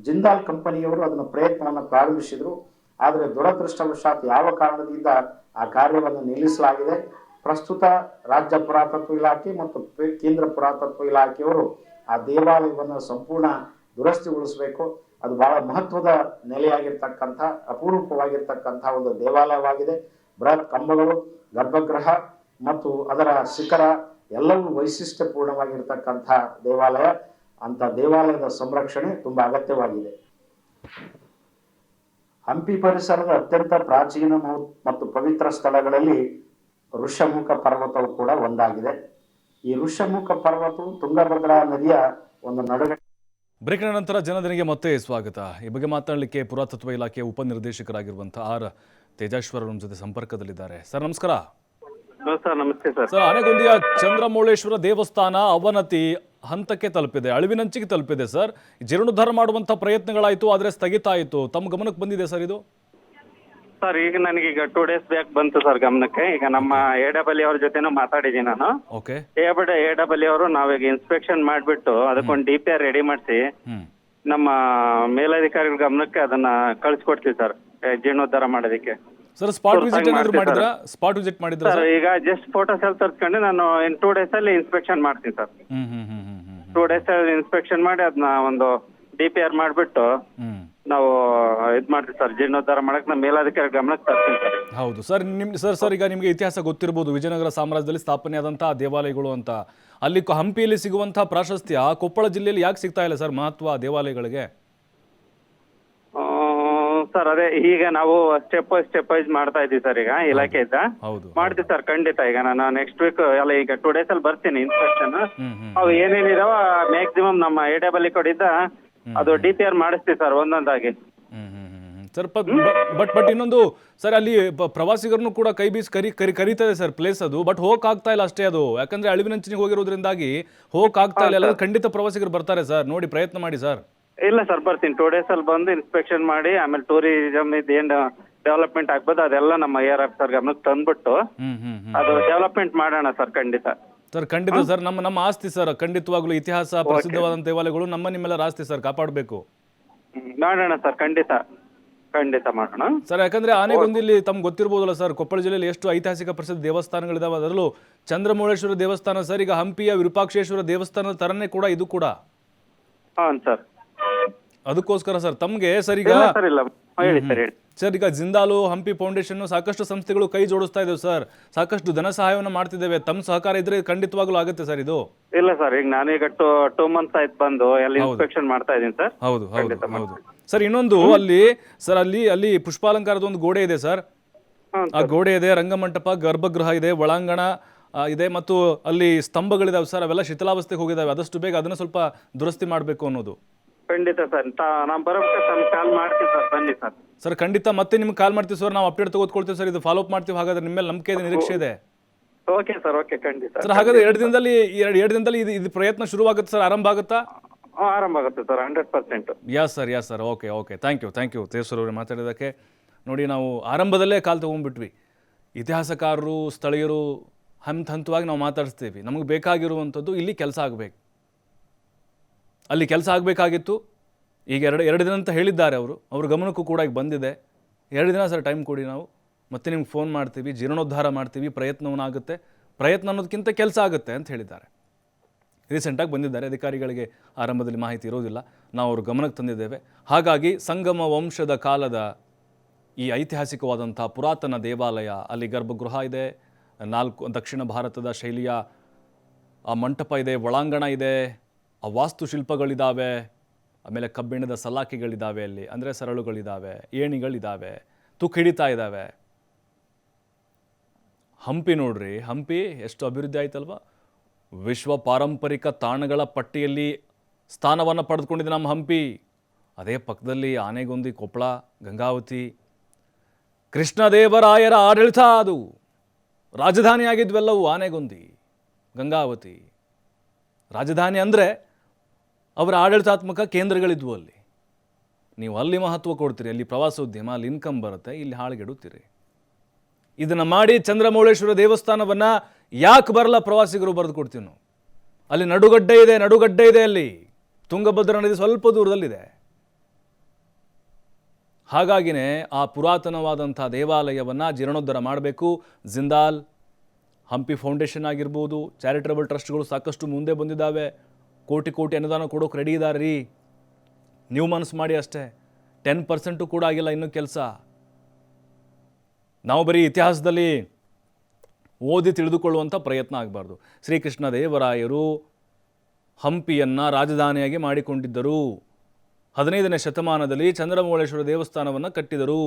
ಜಿಂದಾಲ್ ಕಂಪನಿಯವರು ಅದನ್ನ ಪ್ರಯತ್ನವನ್ನು ಪ್ರಾರಂಭಿಸಿದ್ರು. ಆದರೆ ದುರದೃಷ್ಟವಶಾತ್ ಯಾವ ಕಾರಣದಿಂದ ಆ ಕಾರ್ಯವನ್ನು ನಿಲ್ಲಿಸಲಾಗಿದೆ. ಪ್ರಸ್ತುತ ರಾಜ್ಯ ಪುರಾತತ್ವ ಇಲಾಖೆ ಮತ್ತು ಕೇಂದ್ರ ಪುರಾತತ್ವ ಇಲಾಖೆಯವರು ಆ ದೇವಾಲಯವನ್ನು ಸಂಪೂರ್ಣ ದುರಸ್ತಿಗೊಳಿಸಬೇಕು. ಅದು ಬಹಳ ಮಹತ್ವದ ನೆಲೆಯಾಗಿರ್ತಕ್ಕಂಥ ಅಪೂರ್ವವಾಗಿರ್ತಕ್ಕಂಥ ಒಂದು ದೇವಾಲಯವಾಗಿದೆ. ಬೃಹತ್ ಕಂಬಗಳು, ಗರ್ಭಗೃಹ ಮತ್ತು ಅದರ ಶಿಖರ ಎಲ್ಲವೂ ವೈಶಿಷ್ಟ್ಯಪೂರ್ಣವಾಗಿರ್ತಕ್ಕಂಥ ದೇವಾಲಯ. ಅಂತ ದೇವಾಲಯದ ಸಂರಕ್ಷಣೆ ತುಂಬಾ ಅಗತ್ಯವಾಗಿದೆ. ಹಂಪಿ ಪರಿಸರದ ಅತ್ಯಂತ ಪ್ರಾಚೀನ ಮತ್ತು ಪವಿತ್ರ ಸ್ಥಳಗಳಲ್ಲಿ ಋಷ್ಯಮುಖ ಪರ್ವತವು ಕೂಡ ಒಂದಾಗಿದೆ. ಈ ಋಷ್ಯಮುಖ ಪರ್ವತವು ತುಂಗಭದ್ರಾ ನದಿಯ ಒಂದು ನಡುಗಡ್ಡೆ. ಬ್ರೇಕ್ನ ನಂತರ ಜನದನಿಗೆ ಮತ್ತೆ ಸ್ವಾಗತ. ಈ ಬಗ್ಗೆ ಮಾತನಾಡಲಿಕ್ಕೆ ಪುರಾತತ್ವ ಇಲಾಖೆಯ ಉಪನಿರ್ದೇಶಕರಾಗಿರುವಂತಹ ಆರ್ ತೇಜೇಶ್ವರ ನಮ್ಮ ಜೊತೆ ಸಂಪರ್ಕದಲ್ಲಿದ್ದಾರೆ. ಸರ್ ನಮಸ್ಕಾರ. ಸರ್ ನಮಸ್ತೆ ಸರ್. ಸರ್, ಆನೆಗೊಂದಿಯ ಚಂದ್ರಮೌಳೇಶ್ವರ ದೇವಸ್ಥಾನ ಅವನತಿ ಹಂತಕ್ಕೆ ತಲುಪಿದೆ, ಅಳಿವಿನಂಚಿಗೆ ತಲುಪಿದೆ ಸರ್. ಜೀರ್ಣೋದ್ಧಾರ ಮಾಡುವಂಥ ಪ್ರಯತ್ನಗಳಾಯಿತು, ಆದರೆ ಸ್ಥಗಿತ ಆಯಿತು. ತಮ್ಮ ಗಮನಕ್ಕೆ ಬಂದಿದೆ ಸರ್ ಇದು? ಸರ್ ಈಗ ನನಗೀಗ 2 days ಬ್ಯಾಕ್ ಬಂತು ಸರ್ ಗಮನಕ್ಕೆ. ಈಗ ನಮ್ಮ AWL ಅವ್ರ ಜೊತೆನೂ ಮಾತಾಡಿದ್ದೀನಿ ನಾನು. ಓಕೆ. AWL ಅವರು ನಾವೀಗ ಇನ್ಸ್ಪೆಕ್ಷನ್ ಮಾಡಿಬಿಟ್ಟು ಅದಕ್ಕೊಂದು DPR ರೆಡಿ ಮಾಡಿಸಿ ನಮ್ಮ ಮೇಲಧಿಕಾರಿಗಳ ಗಮನಕ್ಕೆ ಅದನ್ನ ಕಳಿಸ್ಕೊಡ್ತೀವಿ ಸರ್ ಜೀರ್ಣೋದ್ಧಾರ ಮಾಡೋದಕ್ಕೆ. ಸರ್ ಸ್ಪಾಟ್ ವಿಸಿಟ್ ಏನಾದ್ರು ಮಾಡಿದ್ರಾ? ಸ್ಪಾಟ್ ವಿಸಿಟ್ ಮಾಡಿದ್ರಾ ಸರ್? ಈಗ ಜಸ್ಟ್ ಫೋಟೋಸ್ ಎಲ್ಲ ತರ್ಸ್ಕೊಂಡು ನಾನು ಇನ್ 2 days ಅಲ್ಲಿ ಇನ್ಸ್ಪೆಕ್ಷನ್ ಮಾಡ್ತೀನಿ ಸರ್. 2 days ಅಲ್ಲಿ ಇನ್ಸ್ಪೆಕ್ಷನ್ ಮಾಡಿ ಅದನ್ನ ಒಂದು DPR ಮಾಡಿಬಿಟ್ಟು ನಾವು ಇದು ಮಾಡ್ತೀವಿ ಸರ್. ಜೀರ್ಣೋದ್ಧಾರ ಮಾಡಕ್ಕೆ ನಮ್ಮ ಮೇಲಾಧಿಕಾರಿ ಗಮನಕ್ಕೆ ತರ್ತೀನಿ ಸರ್. ಹೌದು ಸರ್. ಸರ್ ಈಗ ನಿಮಗೆ ಇತಿಹಾಸ ಗೊತ್ತಿರಬಹುದು, ವಿಜಯನಗರ ಸಾಮ್ರಾಜ್ಯದಲ್ಲಿ ಸ್ಥಾಪನೆಯಾದಂತಹ ದೇವಾಲಯಗಳು ಅಂತ. ಅಲ್ಲಿ ಹಂಪಿಯಲ್ಲಿ ಸಿಗುವಂತಹ ಪ್ರಾಶಸ್ತ್ಯ ಕೊಪ್ಪಳ ಜಿಲ್ಲೆಯಲ್ಲಿ ಯಾಕೆ ಸಿಗ್ತಾ ಇಲ್ಲ ಸರ್ ಮಹತ್ವ ದೇವಾಲಯಗಳಿಗೆ? ಸರ್ ಅದೇ ಈಗ ನಾವು ಸ್ಟೆಪ್ ವೈಸ್ ಮಾಡ್ತಾ ಇದೀವಿ ಸರ್. ಈಗ ಇಲಾಖೆಯಿಂದ ಮಾಡ್ತೀವಿ ಸರ್ ಖಂಡಿತ. ಈಗ ನಾನು ನೆಕ್ಸ್ಟ್ ವೀಕ್ ಎಲ್ಲ ಈಗ 2 days ಅಲ್ಲಿ ಬರ್ತೀನಿ ಇನ್ಸ್ಪೆಕ್ಷನ್. ಅವು ಏನೇನಿದಾವ ಮ್ಯಾಕ್ಸಿಮಮ್ ನಮ್ಮ AWL ಕಡೆಯಿಂದ ಅದು DPR ಮಾಡಿಸ್ತೀವಿ ಸರ್ ಒಂದೊಂದಾಗಿ. ಸರ್ ಬಟ್ ಇನ್ನೊಂದು ಸರ್, ಅಲ್ಲಿ ಪ್ರವಾಸಿಗರನ್ನು ಕೂಡ ಕೈ ಬೀಸಿ ಕರೀತದೆ ಸರ್ ಪ್ಲೇಸ್ ಅದು. ಬಟ್ ಹೋಗಕ್ ಆಗ್ತಾ ಇಲ್ಲ ಅಷ್ಟೇ ಅದು. ಯಾಕಂದ್ರೆ ಅಳಿವಿನಂಚಿನಿಗೆ ಹೋಗಿರೋದ್ರಿಂದಾಗಿ ಹೋಗಕ್ ಆಗ್ತಾ ಇಲ್ಲ. ಖಂಡಿತ ಪ್ರವಾಸಿಗರು ಬರ್ತಾರೆ ಸರ್, ನೋಡಿ ಪ್ರಯತ್ನ ಮಾಡಿ ಸರ್. ಇಲ್ಲ ಸರ್ ಬರ್ತೀನಿ. 2 days ಅಲ್ಲಿ ಬಂದು ಇನ್ಸ್ಪೆಕ್ಷನ್ ಮಾಡಿ ಆಮೇಲೆ ಟೂರಿಸಂ ಇದೇನು ಡೆವಲಪ್ಮೆಂಟ್ ಆಗ್ಬೋದು ಅದೆಲ್ಲ ನಮ್ಮ ARF ಸರ್ ಗಮನಕ್ಕೆ ತಂದ್ಬಿಟ್ಟು ಅದು ಡೆವಲಪ್ಮೆಂಟ್ ಮಾಡೋಣ ಸರ್ ಖಂಡಿತ. ಸರ್ ಖಂಡಿತ ಸರ್, ನಮ್ಮ ಆಸ್ತಿ ಸರ್. ಖಂಡಿತವಾಗ್ಲೂ ಇತಿಹಾಸ ಪ್ರಸಿದ್ಧವಾದಂಥ ದೇವಾಲಯಗಳು ನಿಮ್ಮೆಲ್ಲರ ಆಸ್ತಿ ಸರ್, ಕಾಪಾಡಬೇಕು. ಮಾಡೋಣ ಸರ್ ಖಂಡಿತ. ಖಂಡಿತ ಮಾಡೋಣ. ಸರ್ ಯಾಕಂದ್ರೆ ಆನೆಗೊಂದಿಲಿ ತಮ್ಗೆ ಗೊತ್ತಿರ್ಬೋದಲ್ಲ ಸರ್, ಕೊಪ್ಪಳ ಜಿಲ್ಲೆಯಲ್ಲಿ ಎಷ್ಟು ಐತಿಹಾಸಿಕ ಪ್ರಸಿದ್ಧ ದೇವಸ್ಥಾನಗಳಿದಾವೆ, ಅದರಲ್ಲೂ ಚಂದ್ರಮೌಳೇಶ್ವರ ದೇವಸ್ಥಾನ ಸರ್. ಈಗ ಹಂಪಿಯ ವಿರೂಪಾಕ್ಷೇಶ್ವರ ದೇವಸ್ಥಾನದ ತರನೇ ಕೂಡ ಇದು ಕೂಡ. ಹಾಂ ಸರ್. ಅದಕ್ಕೋಸ್ಕರ ಸರ್ ತಮ್ಗೆ ಸರ್ ಈಗ ಸರ್ ಇಲ್ಲ ಹೇಳಿ ಸರ್ ಹೇಳಿ. ಸರ್ ಈಗ ಜಿಂದಾಲು ಹಂಪಿ ಫೌಂಡೇಶನ್ ಸಾಕಷ್ಟು ಸಂಸ್ಥೆಗಳು ಕೈ ಜೋಡಿಸ್ತಾ ಇದ್ದೇವೆ ಸರ್, ಸಾಕಷ್ಟು ಧನ ಸಹಾಯವನ್ನು ಮಾಡ್ತಿದ್ದೇವೆ. ತಮ್ಮ ಸಹಕಾರ ಇದ್ರೆ ಖಂಡಿತವಾಗ್ಲೂ ಆಗುತ್ತೆ ಸರ್ ಇದು. ಇಲ್ಲ ಸರ್, ಈಗ ನಾನೀಗ 2 months ಆಯ್ತು ಬಂದು ಎಲ್ಲ ಇನ್ಸ್ಪೆಕ್ಷನ್ ಮಾಡ್ತಾ ಇದ್ದೀನಿ ಸರ್. ಹೌದು ಹೌದು ಹೌದು ಸರ್. ಇನ್ನೊಂದು ಅಲ್ಲಿ ಸರ್ ಅಲ್ಲಿ ಪುಷ್ಪಾಲಂಕಾರದ ಒಂದು ಗೋಡೆ ಇದೆ ಸರ್. ಆ ಗೋಡೆ ಇದೆ, ರಂಗಮಂಟಪ, ಗರ್ಭಗೃಹ ಇದೆ, ಒಳಾಂಗಣ ಇದೆ ಮತ್ತು ಅಲ್ಲಿ ಸ್ತಂಭಗಳಿದಾವೆ ಸರ್. ಅವೆಲ್ಲ ಶಿಥಿಲಾವಸ್ಥೆಗೆ ಹೋಗಿದ್ದಾವೆ. ಆದಷ್ಟು ಬೇಗ ಅದನ್ನ ಸ್ವಲ್ಪ ದುರಸ್ತಿ ಮಾಡಬೇಕು ಅನ್ನೋದು. ಖಂಡಿತ ಸರ್, ನಾವು ಬರೋಕ್ಕೆ ಕಾಲ್ ಮಾಡ್ತೀವಿ ಸರ್, ಬನ್ನಿ ಸರ್. ಸರ್ ಖಂಡಿತ ಮತ್ತೆ ನಿಮ್ಗೆ ಕಾಲ್ ಮಾಡ್ತೀವಿ ಸರ್, ನಾವು ಅಪ್ಡೇಟ್ ತೆಗೆದುಕೊಳ್ತೀವಿ ಸರ್. ಇದು ಫಾಲೋ ಅಪ್ ಮಾಡ್ತೀವಿ. ಹಾಗಾದ್ರೆ ನಿಮ್ಮ ಮೇಲೆ ನಂಬಿಕೆ ಇದೆ, ನಿರೀಕ್ಷೆ ಇದೆ ಓಕೆ ಸರ್. ಓಕೆ ಖಂಡಿತ ಸರ್. ಹಾಗಾದ್ರೆ 2 ದಿನದಲ್ಲಿ ಇದು ಪ್ರಯತ್ನ ಶುರುವಾಗುತ್ತೆ ಸರ್, ಆರಂಭ ಆಗುತ್ತಾ? ಆರಂಭ ಆಗುತ್ತೆ sir, 100%. Yes sir. Okay thank you Tejaswar ಅವರೇ ಮಾತಾಡೋದಕ್ಕೆ. ನೋಡಿ, ನಾವು ಆರಂಭದಲ್ಲೇ ಕಾಲ್ ತೊಗೊಂಡ್ಬಿಟ್ವಿ. ಇತಿಹಾಸಕಾರರು, ಸ್ಥಳೀಯರು ಹಂತವಾಗಿ ನಾವು ಮಾತಾಡಿಸ್ತೀವಿ. ನಮಗೆ ಬೇಕಾಗಿರುವಂಥದ್ದು ಇಲ್ಲಿ ಕೆಲಸ ಆಗಬೇಕು. ಅಲ್ಲಿ ಕೆಲಸ ಆಗಬೇಕಾಗಿತ್ತು. ಈಗ ಎರಡು ದಿನ ಅಂತ ಹೇಳಿದ್ದಾರೆ ಅವ್ರ ಗಮನಕ್ಕೂ ಕೂಡ ಈಗ ಬಂದಿದೆ. 2 ದಿನ ಸರ್ ಟೈಮ್ ಕೊಡಿ, ನಾವು ಮತ್ತೆ ನಿಮ್ಗೆ ಫೋನ್ ಮಾಡ್ತೀವಿ, ಜೀರ್ಣೋದ್ಧಾರ ಮಾಡ್ತೀವಿ, ಪ್ರಯತ್ನವನ್ನಾಗುತ್ತೆ. ಪ್ರಯತ್ನ ಅನ್ನೋದಕ್ಕಿಂತ ಕೆಲಸ ಆಗುತ್ತೆ ಅಂತ ಹೇಳಿದ್ದಾರೆ. ರೀಸೆಂಟಾಗಿ ಬಂದಿದ್ದಾರೆ. ಅಧಿಕಾರಿಗಳಿಗೆ ಆರಂಭದಲ್ಲಿ ಮಾಹಿತಿ ಇರೋದಿಲ್ಲ, ನಾವು ಅವ್ರ ಗಮನಕ್ಕೆ ತಂದಿದ್ದೇವೆ. ಹಾಗಾಗಿ ಸಂಗಮ ವಂಶದ ಕಾಲದ ಈ ಐತಿಹಾಸಿಕವಾದಂಥ ಪುರಾತನ ದೇವಾಲಯ, ಅಲ್ಲಿ ಗರ್ಭಗೃಹ ಇದೆ, 4 ದಕ್ಷಿಣ ಭಾರತದ ಶೈಲಿಯ ಆ ಮಂಟಪ ಇದೆ, ಒಳಾಂಗಣ ಇದೆ, ಆ ವಾಸ್ತುಶಿಲ್ಪಗಳಿದ್ದಾವೆ, ಆಮೇಲೆ ಕಬ್ಬಿಣದ ಸಲಾಕೆಗಳಿದ್ದಾವೆ, ಅಲ್ಲಿ ಅಂದರೆ ಸರಳುಗಳಿದ್ದಾವೆ, ಏಣಿಗಳಿದ್ದಾವೆ, ತುಕ್ಕು ಹಿಡಿತಾ ಇದ್ದಾವೆ. ಹಂಪಿ ನೋಡ್ರಿ, ಹಂಪಿ ಎಷ್ಟು ಅಭಿವೃದ್ಧಿ ಆಯ್ತಲ್ವ. ವಿಶ್ವ ಪಾರಂಪರಿಕ ತಾಣಗಳ ಪಟ್ಟಿಯಲ್ಲಿ ಸ್ಥಾನವನ್ನು ಪಡೆದುಕೊಂಡಿದೆ ನಮ್ಮ ಹಂಪಿ. ಅದೇ ಪಕ್ಕದಲ್ಲಿ ಆನೆಗೊಂದಿ, ಕೊಪ್ಪಳ, ಗಂಗಾವತಿ, ಕೃಷ್ಣದೇವರಾಯರ ಆಡಳಿತ, ಅದು ರಾಜಧಾನಿಯಾಗಿದ್ವೆಲ್ಲವೂ ಆನೆಗೊಂದಿ, ಗಂಗಾವತಿ. ರಾಜಧಾನಿ ಅಂದರೆ ಅವರ ಆಡಳಿತಾತ್ಮಕ ಕೇಂದ್ರಗಳಿದ್ವು ಅಲ್ಲಿ. ನೀವು ಅಲ್ಲಿ ಮಹತ್ವ ಕೊಡ್ತೀರಿ, ಅಲ್ಲಿ ಪ್ರವಾಸೋದ್ಯಮ, ಅಲ್ಲಿ ಇನ್ಕಮ್ ಬರುತ್ತೆ, ಇಲ್ಲಿ ಹಾಳುಗೆಡುತ್ತೀರಿ. ಇದನ್ನು ಮಾಡಿ ಚಂದ್ರಮೌಳೇಶ್ವರ ದೇವಸ್ಥಾನವನ್ನು ಯಾಕೆ ಬರಲ್ಲ ಪ್ರವಾಸಿಗರು ಬರೆದು ಕೊಡ್ತೀವಿ ನಾವು. ಅಲ್ಲಿ ನಡುಗಡ್ಡೆ ಇದೆ, ಅಲ್ಲಿ ತುಂಗಭದ್ರಾ ನದಿ ಸ್ವಲ್ಪ ದೂರದಲ್ಲಿದೆ. ಹಾಗಾಗಿನೇ ಆ ಪುರಾತನವಾದಂಥ ದೇವಾಲಯವನ್ನು ಜೀರ್ಣೋದ್ಧಾರ ಮಾಡಬೇಕು. ಜಿಂದಾಲ್, ಹಂಪಿ ಫೌಂಡೇಶನ್ ಆಗಿರ್ಬೋದು, ಚಾರಿಟಬಲ್ ಟ್ರಸ್ಟ್ಗಳು ಸಾಕಷ್ಟು ಮುಂದೆ ಬಂದಿದ್ದಾವೆ. ಕೋಟಿ ಅನುದಾನ ಕೊಡೋಕೆ ರೆಡಿ ಇದ್ದಾರೆ ರೀ. ನೀವು ಮನಸ್ಸು ಮಾಡಿ ಅಷ್ಟೇ. 10% ಕೂಡ ಆಗಿಲ್ಲ ಇನ್ನೂ ಕೆಲಸ. ನಾವು ಬರೀ ಇತಿಹಾಸದಲ್ಲಿ ಓದಿ ತಿಳಿದುಕೊಳ್ಳುವಂಥ ಪ್ರಯತ್ನ ಆಗಬಾರ್ದು. ಶ್ರೀಕೃಷ್ಣ ದೇವರಾಯರು ಹಂಪಿಯನ್ನು ರಾಜಧಾನಿಯಾಗಿ ಮಾಡಿಕೊಂಡಿದ್ದರು. 15ನೇ ಶತಮಾನದಲ್ಲಿ ಚಂದ್ರಮೌಳೇಶ್ವರ ದೇವಸ್ಥಾನವನ್ನು ಕಟ್ಟಿದರು.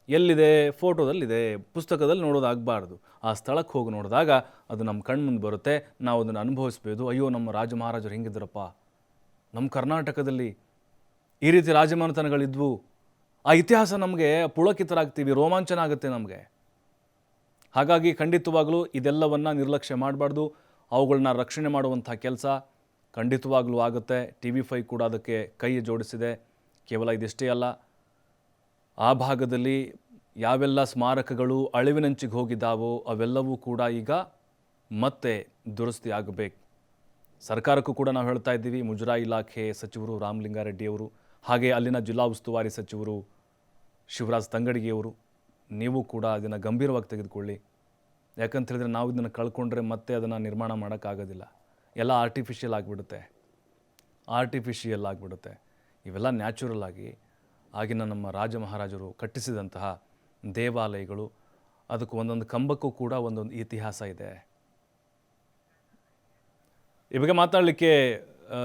ಎಲ್ಲಿದೆ? ಫೋಟೋದಲ್ಲಿದೆ, ಪುಸ್ತಕದಲ್ಲಿ ನೋಡೋದಾಗಬಾರ್ದು. ಆ ಸ್ಥಳಕ್ಕೆ ಹೋಗಿ ನೋಡಿದಾಗ ಅದು ನಮ್ಮ ಕಣ್ಮುಂದೆ ಬರುತ್ತೆ. ನಾವು ಅದನ್ನು ಅನುಭವಿಸ್ಬೋದು. ಅಯ್ಯೋ, ನಮ್ಮ ರಾಜ ಮಹಾರಾಜರು ಹೆಂಗಿದ್ರಪ್ಪ, ನಮ್ಮ ಕರ್ನಾಟಕದಲ್ಲಿ ಈ ರೀತಿ ರಾಜಮನೆತನಗಳಿದ್ವು. ಆ ಇತಿಹಾಸ ನಮಗೆ ಪುಳಕಿತರಾಗ್ತೀವಿ, ರೋಮಾಂಚನ ಆಗುತ್ತೆ ನಮಗೆ. ಹಾಗಾಗಿ ಖಂಡಿತವಾಗಲೂ ಇದೆಲ್ಲವನ್ನು ನಿರ್ಲಕ್ಷ್ಯ ಮಾಡಬಾರ್ದು. ಅವುಗಳನ್ನ ರಕ್ಷಣೆ ಮಾಡುವಂಥ ಕೆಲಸ ಖಂಡಿತವಾಗ್ಲೂ ಆಗುತ್ತೆ. TV5 ಕೂಡ ಅದಕ್ಕೆ ಕೈ ಜೋಡಿಸಿದೆ. ಕೇವಲ ಇದಿಷ್ಟೇ ಅಲ್ಲ, ಆ ಭಾಗದಲ್ಲಿ ಯಾವೆಲ್ಲ ಸ್ಮಾರಕಗಳು ಅಳಿವಿನಂಚಿಗೆ ಹೋಗಿದ್ದಾವೋ ಅವೆಲ್ಲವೂ ಕೂಡ ಈಗ ಮತ್ತೆ ದುರಸ್ತಿ ಆಗಬೇಕು. ಸರ್ಕಾರಕ್ಕೂ ಕೂಡ ನಾವು ಹೇಳ್ತಾ ಇದ್ದೀವಿ. ಮುಜರಾಯಿ ಇಲಾಖೆ ಸಚಿವರು ರಾಮಲಿಂಗಾರೆಡ್ಡಿಯವರು, ಹಾಗೆ ಅಲ್ಲಿನ ಜಿಲ್ಲಾ ಉಸ್ತುವಾರಿ ಸಚಿವರು ಶಿವರಾಜ್ ತಂಗಡಗಿಯವರು, ನೀವು ಕೂಡ ಅದನ್ನು ಗಂಭೀರವಾಗಿ ತೆಗೆದುಕೊಳ್ಳಿ. ಯಾಕಂತ ಹೇಳಿದ್ರೆ ನಾವು ಇದನ್ನು ಕಳ್ಕೊಂಡ್ರೆ ಮತ್ತೆ ಅದನ್ನು ನಿರ್ಮಾಣ ಮಾಡೋಕ್ಕಾಗೋದಿಲ್ಲ. ಎಲ್ಲ ಆರ್ಟಿಫಿಷಿಯಲ್ ಆಗಿಬಿಡುತ್ತೆ. ಇವೆಲ್ಲ ನ್ಯಾಚುರಲ್ ಆಗಿ ಆಗಿನ ನಮ್ಮ ರಾಜ ಮಹಾರಾಜರು ಕಟ್ಟಿಸಿದಂತಹ ದೇವಾಲಯಗಳು. ಅದಕ್ಕೆ ಒಂದೊಂದು ಕಂಬಕ್ಕೂ ಕೂಡ ಒಂದೊಂದು ಇತಿಹಾಸ ಇದೆ. ಈ ಬಗ್ಗೆ ಮಾತಾಡಲಿಕ್ಕೆ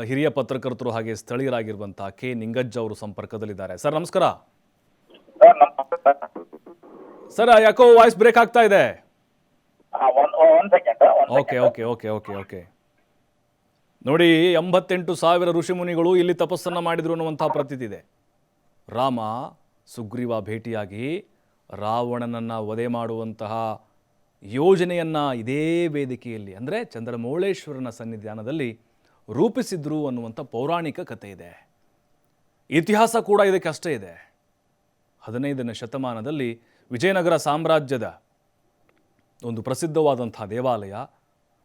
ಹಿರಿಯ ಪತ್ರಕರ್ತರು ಹಾಗೆ ಸ್ಥಳೀಯರಾಗಿರುವಂಥ ಕೆ ನಿಂಗಜ್ಜ ಅವರು ಸಂಪರ್ಕದಲ್ಲಿದ್ದಾರೆ. ಸರ್ ನಮಸ್ಕಾರ. ಸರ್ ಯಾಕೋ ವಾಯ್ಸ್ ಬ್ರೇಕ್ ಆಗ್ತಾ ಇದೆ. ಓಕೆ. ನೋಡಿ, 88,000 ಋಷಿಮುನಿಗಳು ಇಲ್ಲಿ ತಪಸ್ಸನ್ನು ಮಾಡಿದ್ರು ಅನ್ನುವಂಥ ಪ್ರತೀತಿ ಇದೆ. ರಾಮ ಸುಗ್ರೀವ ಭೇಟಿಯಾಗಿ ರಾವಣನನ್ನು ವಧೆ ಮಾಡುವಂತಹ ಯೋಜನೆಯನ್ನು ಇದೇ ವೇದಿಕೆಯಲ್ಲಿ, ಅಂದರೆ ಚಂದ್ರಮೌಳೇಶ್ವರನ ಸನ್ನಿಧಾನದಲ್ಲಿ ರೂಪಿಸಿದ್ರು ಅನ್ನುವಂಥ ಪೌರಾಣಿಕ ಕಥೆ ಇದೆ. ಇತಿಹಾಸ ಕೂಡ ಇದಕ್ಕೆ ಅಷ್ಟೇ ಇದೆ. 15ನೇ ಶತಮಾನದಲ್ಲಿ ವಿಜಯನಗರ ಸಾಮ್ರಾಜ್ಯದ ಒಂದು ಪ್ರಸಿದ್ಧವಾದಂಥ ದೇವಾಲಯ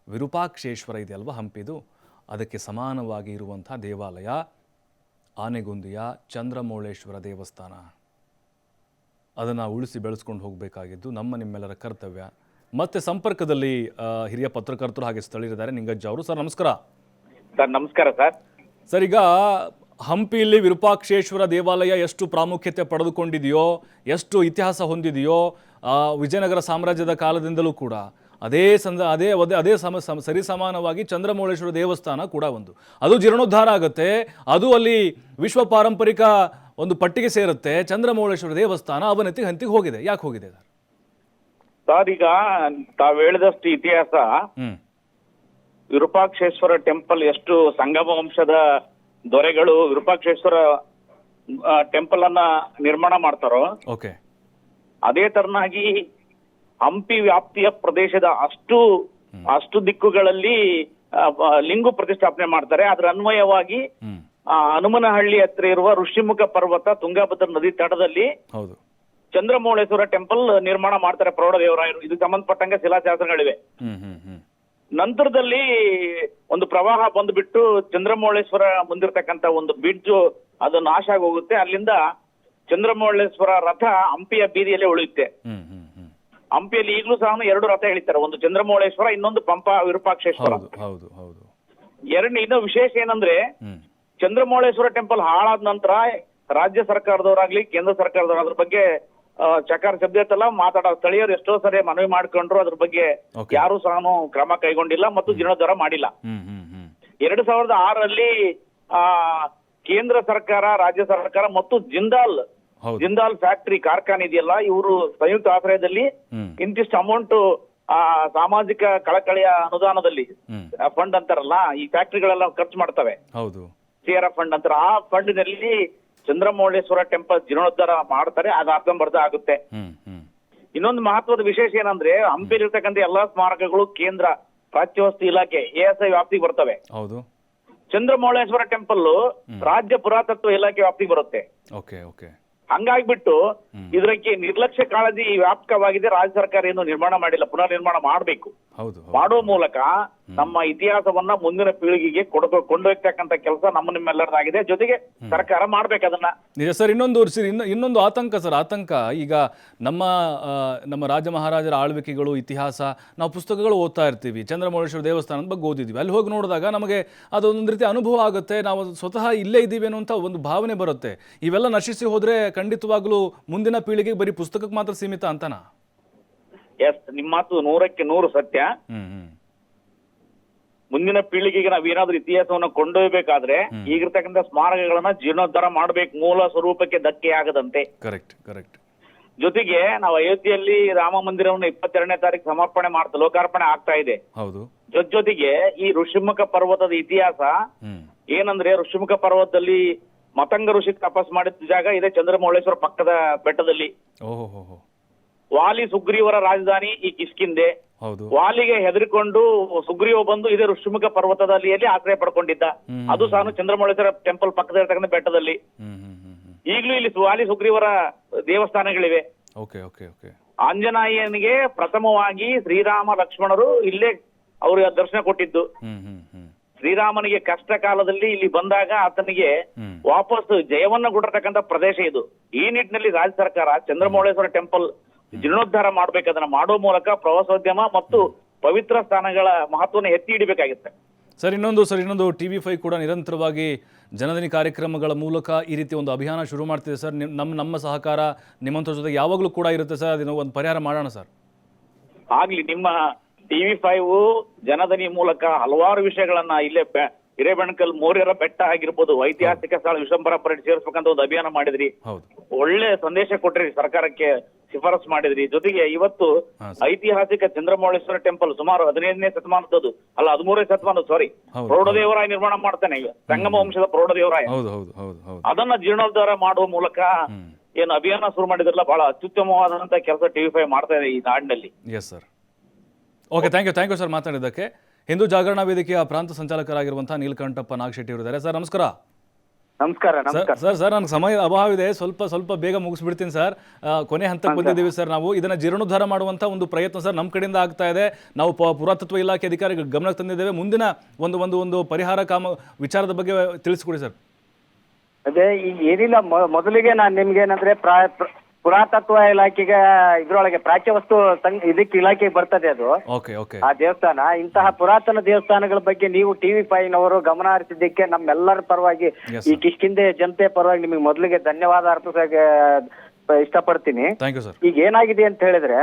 ವಿರೂಪಾಕ್ಷೇಶ್ವರ ಇದೆಯಲ್ವ, ಹಂಪಿದು, ಅದಕ್ಕೆ ಸಮಾನವಾಗಿ ಇರುವಂಥ ದೇವಾಲಯ ಆನೆಗೊಂದಿಯ ಚಂದ್ರಮೌಳೇಶ್ವರ ದೇವಸ್ಥಾನ. ಅದನ್ನು ಉಳಿಸಿ ಬೆಳೆಸ್ಕೊಂಡು ಹೋಗಬೇಕಾಗಿದ್ದು ನಿಮ್ಮೆಲ್ಲರ ಕರ್ತವ್ಯ. ಮತ್ತೆ ಸಂಪರ್ಕದಲ್ಲಿ ಹಿರಿಯ ಪತ್ರಕರ್ತರು ಹಾಗೆ ಸ್ಥಳೀಯರಿದ್ದಾರೆ. ನಿಂಗಜ್ಜ ಅವರು. ಸರ್ ನಮಸ್ಕಾರ. ಸರ್ ನಮಸ್ಕಾರ ಸರ್. ಸರ್, ಈಗ ಹಂಪಿಯಲ್ಲಿ ವಿರೂಪಾಕ್ಷೇಶ್ವರ ದೇವಾಲಯ ಎಷ್ಟು ಪ್ರಾಮುಖ್ಯತೆ ಪಡೆದುಕೊಂಡಿದೆಯೋ, ಎಷ್ಟು ಇತಿಹಾಸ ಹೊಂದಿದೆಯೋ, ವಿಜಯನಗರ ಸಾಮ್ರಾಜ್ಯದ ಕಾಲದಿಂದಲೂ ಕೂಡ ಅದೇ ಸರಿಸಮಾನವಾಗಿ ಚಂದ್ರಮೌಳೇಶ್ವರ ದೇವಸ್ಥಾನ ಕೂಡ ಒಂದು, ಅದು ಜೀರ್ಣೋದ್ಧಾರ ಆಗುತ್ತೆ, ಅದು ಅಲ್ಲಿ ವಿಶ್ವ ಪಾರಂಪರಿಕ ಒಂದು ಪಟ್ಟಿಗೆ ಸೇರುತ್ತೆ. ಚಂದ್ರಮೌಳೇಶ್ವರ ದೇವಸ್ಥಾನ ಅವನತಿಗೆ ಹಂತಿಗೆ ಹೋಗಿದೆ. ಯಾಕೆ ಹೋಗಿದೆ ಸರ್? ಸರ್, ಈಗ ತಾವು ಹೇಳಿದಷ್ಟು ಇತಿಹಾಸ, ವಿರೂಪಾಕ್ಷೇಶ್ವರ ಟೆಂಪಲ್ ಎಷ್ಟು ಸಂಗಮ ವಂಶದ ದೊರೆಗಳು ವಿರೂಪಾಕ್ಷೇಶ್ವರ ಟೆಂಪಲ್ ಅನ್ನ ನಿರ್ಮಾಣ ಮಾಡ್ತಾರೋ, ಓಕೆ, ಅದೇ ತರನಾಗಿ ಹಂಪಿ ವ್ಯಾಪ್ತಿಯ ಪ್ರದೇಶದ ಅಷ್ಟು ದಿಕ್ಕುಗಳಲ್ಲಿ ಲಿಂಗು ಪ್ರತಿಷ್ಠಾಪನೆ ಮಾಡ್ತಾರೆ. ಅದರ ಅನ್ವಯವಾಗಿ ಹನುಮನಹಳ್ಳಿ ಹತ್ರ ಇರುವ ಋಷಿಮುಖ ಪರ್ವತ, ತುಂಗಭದ್ರಾ ನದಿ ತಟದಲ್ಲಿ ಚಂದ್ರಮೌಳೇಶ್ವರ ಟೆಂಪಲ್ ನಿರ್ಮಾಣ ಮಾಡ್ತಾರೆ ಪ್ರೌಢದೇವರಾಯರು. ಇದಕ್ಕೆ ಸಂಬಂಧಪಟ್ಟಂಗೆ ಶಿಲಾಶಾಸನಗಳಿವೆ. ನಂತರದಲ್ಲಿ ಒಂದು ಪ್ರವಾಹ ಬಂದ್ಬಿಟ್ಟು ಚಂದ್ರಮೌಳೇಶ್ವರ ಮುಂದಿರ್ತಕ್ಕಂಥ ಒಂದು ಬ್ರಿಡ್ಜು ಅದು ನಾಶ ಆಗಿ ಹೋಗುತ್ತೆ. ಅಲ್ಲಿಂದ ಚಂದ್ರಮೌಳೇಶ್ವರ ರಥ ಹಂಪಿಯ ಬೀದಿಯಲ್ಲೇ ಉಳಿಯುತ್ತೆ. ಹಂಪಿಯಲ್ಲಿ ಈಗಲೂ ಸಹ 2 ರಥ ಎಳಿತಾರೆ, ಒಂದು ಚಂದ್ರಮೌಳೇಶ್ವರ, ಇನ್ನೊಂದು ಪಂಪ ವಿರೂಪಾಕ್ಷೇಶ್ವರ. ಇನ್ನೂ ವಿಶೇಷ ಏನಂದ್ರೆ, ಚಂದ್ರಮೌಳೇಶ್ವರ ಟೆಂಪಲ್ ಹಾಳಾದ ನಂತರ ರಾಜ್ಯ ಸರ್ಕಾರದವರಾಗ್ಲಿ ಕೇಂದ್ರ ಸರ್ಕಾರದವ್ರು ಅದ್ರ ಬಗ್ಗೆ ಚಕಾರ ಶಬ್ದ ಇತ್ತಲ್ಲ ಮಾತಾಡೋ ಸ್ಥಳೀಯರು ಎಷ್ಟೋ ಸರಿ ಮನವಿ ಮಾಡ್ಕೊಂಡ್ರು, ಅದ್ರ ಬಗ್ಗೆ ಯಾರು ಸಹ ಕ್ರಮ ಕೈಗೊಂಡಿಲ್ಲ ಮತ್ತು ಜೀರ್ಣೋದ್ಧಾರ ಮಾಡಿಲ್ಲ. 2006ರಲ್ಲಿ ಕೇಂದ್ರ ಸರ್ಕಾರ, ರಾಜ್ಯ ಸರ್ಕಾರ ಮತ್ತು ಜಿಂದಾಲ್ ಫ್ಯಾಕ್ಟರಿ ಕಾರ್ಖಾನೆ ಇದೆಯಲ್ಲ, ಇವರು ಸಂಯುಕ್ತ ಆಶ್ರಯದಲ್ಲಿ ಇಂತಿಷ್ಟು ಅಮೌಂಟ್ ಸಾಮಾಜಿಕ ಕಳಕಳಿಯ ಅನುದಾನದಲ್ಲಿ ಫಂಡ್ ಅಂತಾರಲ್ಲ, ಈ ಫ್ಯಾಕ್ಟರಿಗಳೆಲ್ಲ ಖರ್ಚು ಮಾಡ್ತವೆ, CRF ಫಂಡ್ ಅಂತಾರೆ. ಆ ಫಂಡ್ ನಲ್ಲಿ ಚಂದ್ರಮೌಳೇಶ್ವರ ಟೆಂಪಲ್ ಜೀರ್ಣೋದ್ಧಾರ ಮಾಡ್ತಾರೆ. ಅದು ಅರ್ಧಂಬರ್ಧ ಆಗುತ್ತೆ. ಇನ್ನೊಂದು ಮಹತ್ವದ ವಿಶೇಷ ಏನಂದ್ರೆ, ಹಂಪಿಲಿರ್ತಕ್ಕಂಥ ಎಲ್ಲಾ ಸ್ಮಾರಕಗಳು ಕೇಂದ್ರ ಪ್ರಾಚ್ಯವಸ್ತು ಇಲಾಖೆ ASI ವ್ಯಾಪ್ತಿಗೆ ಬರ್ತವೆ. ಚಂದ್ರಮೌಳೇಶ್ವರ ಟೆಂಪಲ್ ರಾಜ್ಯ ಪುರಾತತ್ವ ಇಲಾಖೆ ವ್ಯಾಪ್ತಿಗೆ ಬರುತ್ತೆ. ಹಂಗಾಗ್ಬಿಟ್ಟು ಇದಕ್ಕೆ ನಿರ್ಲಕ್ಷ್ಯ ಕಾಳಜಿ ವ್ಯಾಪಕವಾಗಿದೆ. ರಾಜ್ಯ ಸರ್ಕಾರ ಏನು ನಿರ್ಮಾಣ ಮಾಡಿಲ್ಲ, ಪುನರ್ ನಿರ್ಮಾಣ ಮಾಡಬೇಕು. ಮಾಡುವ ಮೂಲಕ ನಮ್ಮ ಇತಿಹಾಸವನ್ನ ಮುಂದಿನ ಪೀಳಿಗೆಗೆ ಕೊಂಡೊಯ್ತಕ್ಕಂಥ ಕೆಲಸ ನಿಮ್ಮೆಲ್ಲರದಾಗಿದೆ. ಜೊತೆಗೆ ಸರ್ಕಾರ ಮಾಡ್ಬೇಕು ಅದನ್ನ. ನಿಜ ಸರ್. ಇನ್ನೊಂದು ಆತಂಕ ಈಗ ನಮ್ಮ ರಾಜ ಮಹಾರಾಜರ ಆಳ್ವಿಕೆಗಳು, ಇತಿಹಾಸ ನಾವು ಪುಸ್ತಕಗಳು ಓದ್ತಾ ಇರ್ತೀವಿ, ಚಂದ್ರಮೌಳೇಶ್ವರ ದೇವಸ್ಥಾನದ ಬಗ್ಗೆ ಓದಿದ್ವಿ. ಅಲ್ಲಿ ಹೋಗಿ ನೋಡಿದಾಗ ನಮಗೆ ಅದೊಂದು ರೀತಿ ಅನುಭವ ಆಗುತ್ತೆ, ನಾವು ಸ್ವತಃ ಇಲ್ಲೇ ಇದ್ದೀವಿ ಅನ್ನುವಂಥ ಒಂದು ಭಾವನೆ ಬರುತ್ತೆ. ಇವೆಲ್ಲ ನಶಿಸಿ ಹೋದ್ರೆ ಖಂಡಿತವಾಗ್ಲೂ ಮುಂದಿನ ಪೀಳಿಗೆಗೆ ಬರೀ ಪುಸ್ತಕಕ್ಕೆ ಮಾತ್ರ ಸೀಮಿತ ಅಂತನಾ? ಎಸ್, ನಿಮ್ಮ ಮಾತು 100ಕ್ಕೆ 100 ಸತ್ಯ. ಮುಂದಿನ ಪೀಳಿಗೆಗೆ ನಾವೇನಾದ್ರೂ ಇತಿಹಾಸವನ್ನು ಕೊಂಡೊಯ್ಬೇಕಾದ್ರೆ ಈಗಿರ್ತಕ್ಕಂಥ ಸ್ಮಾರಕಗಳನ್ನ ಜೀರ್ಣೋದ್ಧಾರ ಮಾಡ್ಬೇಕು, ಮೂಲ ಸ್ವರೂಪಕ್ಕೆ ಧಕ್ಕೆ ಆಗದಂತೆ. ಕರೆಕ್ಟ್. ಜೊತೆಗೆ ನಾವು ಅಯೋಧ್ಯೆಯಲ್ಲಿ ರಾಮ ಮಂದಿರವನ್ನು 22ನೇ ತಾರೀಕು ಲೋಕಾರ್ಪಣೆ ಆಗ್ತಾ ಇದೆ. ಜೊತೆಗೆ ಈ ಋಷಿಮುಖ ಪರ್ವತದ ಇತಿಹಾಸ ಏನಂದ್ರೆ, ಋಷಿಮುಖ ಪರ್ವತದಲ್ಲಿ ಮತಂಗ ಋಷಿ ತಪಸ್ ಮಾಡಿದ ಜಾಗ ಇದೆ ಚಂದ್ರಮೌಳೇಶ್ವರ ಪಕ್ಕದ ಬೆಟ್ಟದಲ್ಲಿ. ವಾಲಿ ಸುಗ್ರೀವರ ರಾಜಧಾನಿ ಈ ಕಿಷ್ಕಿಂದೆ. ವಾಲಿಗೆ ಹೆದರಿಕೊಂಡು ಸುಗ್ರೀವ ಬಂದು ಇದೇ ಋಷಿಮುಖ ಪರ್ವತದಲ್ಲಿ ಆಶ್ರಯ ಪಡ್ಕೊಂಡಿದ್ದ. ಅದು ಸಹ ಚಂದ್ರಮೌಳೇಶ್ವರ ಟೆಂಪಲ್ ಪಕ್ಕದ ಇರ್ತಕ್ಕಂಥ ಬೆಟ್ಟದಲ್ಲಿ. ಈಗಲೂ ಇಲ್ಲಿ ವಾಲಿ ಸುಗ್ರೀವರ ದೇವಸ್ಥಾನಗಳಿವೆ. ಆಂಜನೇಯನಿಗೆ ಪ್ರಥಮವಾಗಿ ಶ್ರೀರಾಮ ಲಕ್ಷ್ಮಣರು ಇಲ್ಲೇ ಅವ್ರಿಗೆ ದರ್ಶನ ಕೊಟ್ಟಿದ್ದು. ಶ್ರೀರಾಮನಿಗೆ ಕಷ್ಟ ಕಾಲದಲ್ಲಿ ಇಲ್ಲಿ ಬಂದಾಗ ಆತನಿಗೆ ವಾಪಸ್ ಜಯವನ್ನ ಕೊಟ್ಟಿರ್ತಕ್ಕಂಥ ಪ್ರದೇಶ ಇದು. ಈ ನಿಟ್ಟಿನಲ್ಲಿ ರಾಜ್ಯ ಸರ್ಕಾರ ಚಂದ್ರಮೌಳೇಶ್ವರ ಟೆಂಪಲ್ ಜೀರ್ಣೋದ್ಧಾರ ಮಾಡ್ಬೇಕು. ಅದನ್ನ ಮಾಡುವ ಮೂಲಕ ಪ್ರವಾಸೋದ್ಯಮ ಮತ್ತು ಪವಿತ್ರ ಸ್ಥಾನಗಳ ಮಹತ್ವವನ್ನು ಎತ್ತಿ ಹಿಡಿಬೇಕಾಗುತ್ತೆ. ಸರ್, ಇನ್ನೊಂದು TV5 ಕೂಡ ನಿರಂತರವಾಗಿ ಜನಧನಿ ಕಾರ್ಯಕ್ರಮಗಳ ಮೂಲಕ ಈ ರೀತಿ ಒಂದು ಅಭಿಯಾನ ಶುರು ಮಾಡ್ತಿದೆ ಸರ್. ನಮ್ಮ ಸಹಕಾರ ನಿಮ್ಮಂತ ಜೊತೆ ಯಾವಾಗಲೂ ಕೂಡ ಇರುತ್ತೆ ಸರ್. ಅದನ್ನ ಒಂದು ಪರಿಹಾರ ಮಾಡೋಣ ಸರ್. ಆಗ್ಲಿ, ನಿಮ್ಮ TV5 ಜನಧನಿ ಮೂಲಕ ಹಲವಾರು ವಿಷಯಗಳನ್ನ ಇಲ್ಲೇ ಹಿರೇಬೆಣಕಲ್ ಮೌರ್ಯರ ಬೆಟ್ಟ ಆಗಿರ್ಬೋದು, ಐತಿಹಾಸಿಕ ಸ್ಥಳ ವಿಶ್ವಂಬರ ಪರೇಡ್ ಸೇರಿಸಬೇಕಂತ ಒಂದು ಅಭಿಯಾನ ಮಾಡಿದ್ರಿ. ಒಳ್ಳೆ ಸಂದೇಶ ಕೊಟ್ರಿ, ಸರ್ಕಾರಕ್ಕೆ ಶಿಫಾರಸು ಮಾಡಿದ್ರಿ. ಜೊತೆಗೆ ಇವತ್ತು ಐತಿಹಾಸಿಕ ಚಂದ್ರಮೌಳೇಶ್ವರ ಟೆಂಪಲ್ ಸುಮಾರು 15ನೇ ಶತಮಾನದ್ದು ಅಲ್ಲ 13ನೇ ಶತಮಾನ ಪ್ರೌಢದೇವರಾಯ ನಿರ್ಮಾಣ ಮಾಡ್ತಾನೆ. ಸಂಗಮ ವಂಶದ ಪ್ರೌಢದೇವರಾಯ. ಅದನ್ನ ಜೀರ್ಣೋದ್ಧಾರ ಮಾಡುವ ಮೂಲಕ ಏನು ಅಭಿಯಾನ ಶುರು ಮಾಡಿದ್ರಲ್ಲ, ಬಹಳ ಅತ್ಯುತ್ತಮವಾದಂತ ಕೆಲಸ TV5 ಮಾಡ್ತಾ ಇದೆ ಈ ನಾಡಿನಲ್ಲಿ. ಓಕೆ, ಥ್ಯಾಂಕ್ ಯು ಸರ್ ಮಾತನಾಡಿದ್ದಕ್ಕೆ. ಹಿಂದೂ ಜಾಗರಣಾ ವೇದಿಕೆಯ ಪ್ರಾಂತ ಸಂಚಾಲಕರಾಗಿರುವಂತಹ ನೀಲಕಂಠಪ್ಪ ನಾಗಶೆಟ್ಟಿ ಅವರಿದ್ದಾರೆ. ಸರ್ ನಮಸ್ಕಾರ. ಸರ್, ನನಗೆ ಸಮಯ ಅಭಾವ ಇದೆ, ಸ್ವಲ್ಪ ಬೇಗ ಮುಗಿಸ್ಬಿಡ್ತೀನಿ ಸರ್. ಕೊನೆ ಹಂತಕ್ಕೆ ಬಂದಿದ್ದೀವಿ ಸರ್. ನಾವು ಇದನ್ನ ಜೀರ್ಣೋದ್ಧಾರ ಮಾಡುವಂತ ಒಂದು ಪ್ರಯತ್ನ ಸರ್ ನಮ್ಮ ಕಡೆಯಿಂದ ಆಗ್ತಾ ಇದೆ. ನಾವು ಪುರಾತತ್ವ ಇಲಾಖೆ ಅಧಿಕಾರಿಗಳ ಗಮನಕ್ಕೆ ತಂದಿದ್ದೇವೆ. ಮುಂದಿನ ಒಂದು ಪರಿಹಾರ ವಿಚಾರದ ಬಗ್ಗೆ ತಿಳಿಸ್ಕೊಡಿ ಸರ್. ಅದೇ ಈಗ ಏನಿಲ್ಲ, ಮೊದಲಿಗೆ ನಾನು ನಿಮ್ಗೆ ಏನಂದ್ರೆ ಪುರಾತತ್ವ ಇಲಾಖೆಗೆ ಇದ್ರೊಳಗೆ ಪ್ರಾಚ್ಯ ವಸ್ತು ಇದಕ್ಕೆ ಇಲಾಖೆಗೆ ಬರ್ತದೆ ಅದು ಓಕೆ ಓಕೆ ಆ ದೇವಸ್ಥಾನ. ಇಂತಹ ಪುರಾತನ ದೇವಸ್ಥಾನಗಳ ಬಗ್ಗೆ ನೀವು TV5 ನವರು ಗಮನ ಹರಿಸಿದ್ದಕ್ಕೆ ನಮ್ಮೆಲ್ಲರ ಪರವಾಗಿ Yes, ಈ ಕಿಷ್ಕಿಂದೆ ಜನತೆ ಪರವಾಗಿ ನಿಮಗೆ ಮೊದಲಿಗೆ ಧನ್ಯವಾದ ಅರ್ಪಿಸಕ್ಕೆ ಇಷ್ಟಪಡ್ತೀನಿ. Thank you sir. ಈಗ ಏನಾಗಿದೆ ಅಂತ ಹೇಳಿದ್ರೆ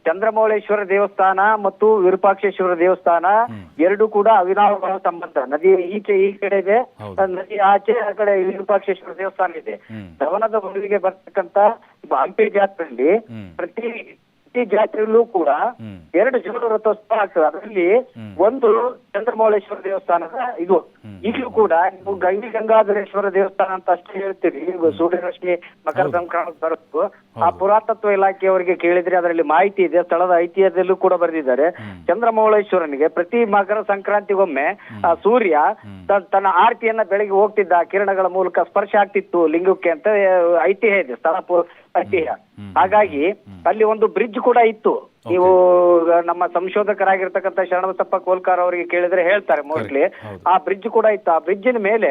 ಚಂದ್ರಮೌಳೇಶ್ವರ ದೇವಸ್ಥಾನ ಮತ್ತು ವಿರೂಪಾಕ್ಷೇಶ್ವರ ದೇವಸ್ಥಾನ ಎರಡು ಕೂಡ ಅವಿನಾಭಾವ ಸಂಬಂಧ. ನದಿ ಈಚೆ ಈ ಕಡೆ ಇದೆ, ನದಿ ಆಚೆ ಆ ಕಡೆ ವಿರೂಪಾಕ್ಷೇಶ್ವರ ದೇವಸ್ಥಾನ ಇದೆ. ದವನದ ಬಳಿಗೆ ಬರ್ತಕ್ಕಂತ ಹಂಪಿ ಜಾತ್ರೆಯಲ್ಲಿ ಪ್ರತಿ ಜಾತ್ರೆಯಲ್ಲೂ ಕೂಡ ಎರಡು ಜೋಡು ರಥೋತ್ಸವ ಆಗ್ತದೆ. ಅದರಲ್ಲಿ ಒಂದು ಚಂದ್ರಮೌಳೇಶ್ವರ ದೇವಸ್ಥಾನದ ಇದು. ಈಗಲೂ ಕೂಡ ನೀವು ಗಂಗಾಧರೇಶ್ವರ ದೇವಸ್ಥಾನ ಅಂತ ಅಷ್ಟೇ ಹೇಳ್ತೀರಿ, ಸೂರ್ಯರಶ್ಮಿ ಮಕರ ಸಂಕ್ರಾಂತಿ ಬರುತ್ತು. ಆ ಪುರಾತತ್ವ ಇಲಾಖೆಯವರಿಗೆ ಕೇಳಿದ್ರೆ ಅದರಲ್ಲಿ ಮಾಹಿತಿ ಇದೆ, ಸ್ಥಳದ ಐತಿಹ್ಯದಲ್ಲೂ ಕೂಡ ಬರೆದಿದ್ದಾರೆ. ಚಂದ್ರಮೌಳೇಶ್ವರನಿಗೆ ಪ್ರತಿ ಮಕರ ಸಂಕ್ರಾಂತಿಗೊಮ್ಮೆ ಆ ಸೂರ್ಯ ತನ್ನ ಆರತಿಯನ್ನ ಬೆಳಗ್ಗೆ ಹೋಗ್ತಿದ್ದ, ಕಿರಣಗಳ ಮೂಲಕ ಸ್ಪರ್ಶ ಆಗ್ತಿತ್ತು ಲಿಂಗಕ್ಕೆ ಅಂತ ಐತಿಹ್ಯ ಇದೆ, ಸ್ಥಳ ಐತಿಹ್ಯ. ಹಾಗಾಗಿ ಅಲ್ಲಿ ಒಂದು ಬ್ರಿಡ್ಜ್ ಕೂಡ ಇತ್ತು. ನೀವು ನಮ್ಮ ಸಂಶೋಧಕರಾಗಿರ್ತಕ್ಕಂಥ ಶರಣಬಸಪ್ಪ ಕೋಲ್ಕಾರ್ ಅವರಿಗೆ ಕೇಳಿದ್ರೆ ಹೇಳ್ತಾರೆ ಮೋಸ್ಟ್ಲಿ. ಆ ಬ್ರಿಡ್ಜ್ ಕೂಡ ಇತ್ತು. ಆ ಬ್ರಿಡ್ಜಿನ ಮೇಲೆ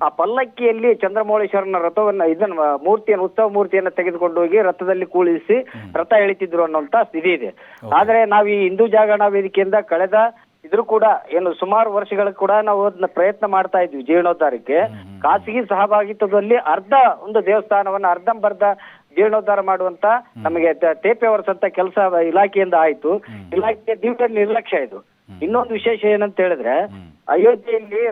ಆ ಪಲ್ಲಕ್ಕಿಯಲ್ಲಿ ಚಂದ್ರಮೌಳೇಶ್ವರನ ರಥವನ್ನ ಇದನ್ನ ಮೂರ್ತಿಯನ್ನು ಉತ್ಸವ ಮೂರ್ತಿಯನ್ನ ತೆಗೆದುಕೊಂಡು ಹೋಗಿ ರಥದಲ್ಲಿ ಕೂಳಿಸಿ ರಥ ಎಳಿತಿದ್ರು ಅನ್ನುವಂತ ಸ್ಥಿತಿ ಇದೆ. ಆದ್ರೆ ನಾವು ಈ ಹಿಂದೂ ಜಾಗರಣ ವೇದಿಕೆಯಿಂದ ಕಳೆದ ಇದ್ರೂ ಕೂಡ ಏನು ಸುಮಾರು ವರ್ಷಗಳ ಕೂಡ ನಾವು ಅದನ್ನ ಪ್ರಯತ್ನ ಮಾಡ್ತಾ ಇದ್ವಿ ಜೀರ್ಣೋದ್ಧಾರಕ್ಕೆ. ಖಾಸಗಿ ಸಹಭಾಗಿತ್ವದಲ್ಲಿ ಒಂದು ದೇವಸ್ಥಾನವನ್ನ ಅರ್ಧಂಬರ್ಧ ಜೀರ್ಣೋದ್ಧಾರ ಮಾಡುವಂತ ನಮಗೆ ತೇಪೆ ಹೊರಸಂತ ಕೆಲಸ ಇಲಾಖೆಯಿಂದ ಆಯ್ತು. ಇಲಾಖೆ ದಿವ್ಯ ನಿರ್ಲಕ್ಷ್ಯ ಇದು. ಇನ್ನೊಂದು ವಿಶೇಷ ಏನಂತ ಹೇಳಿದ್ರೆ ಅಯೋಧ್ಯೆಯಲ್ಲಿ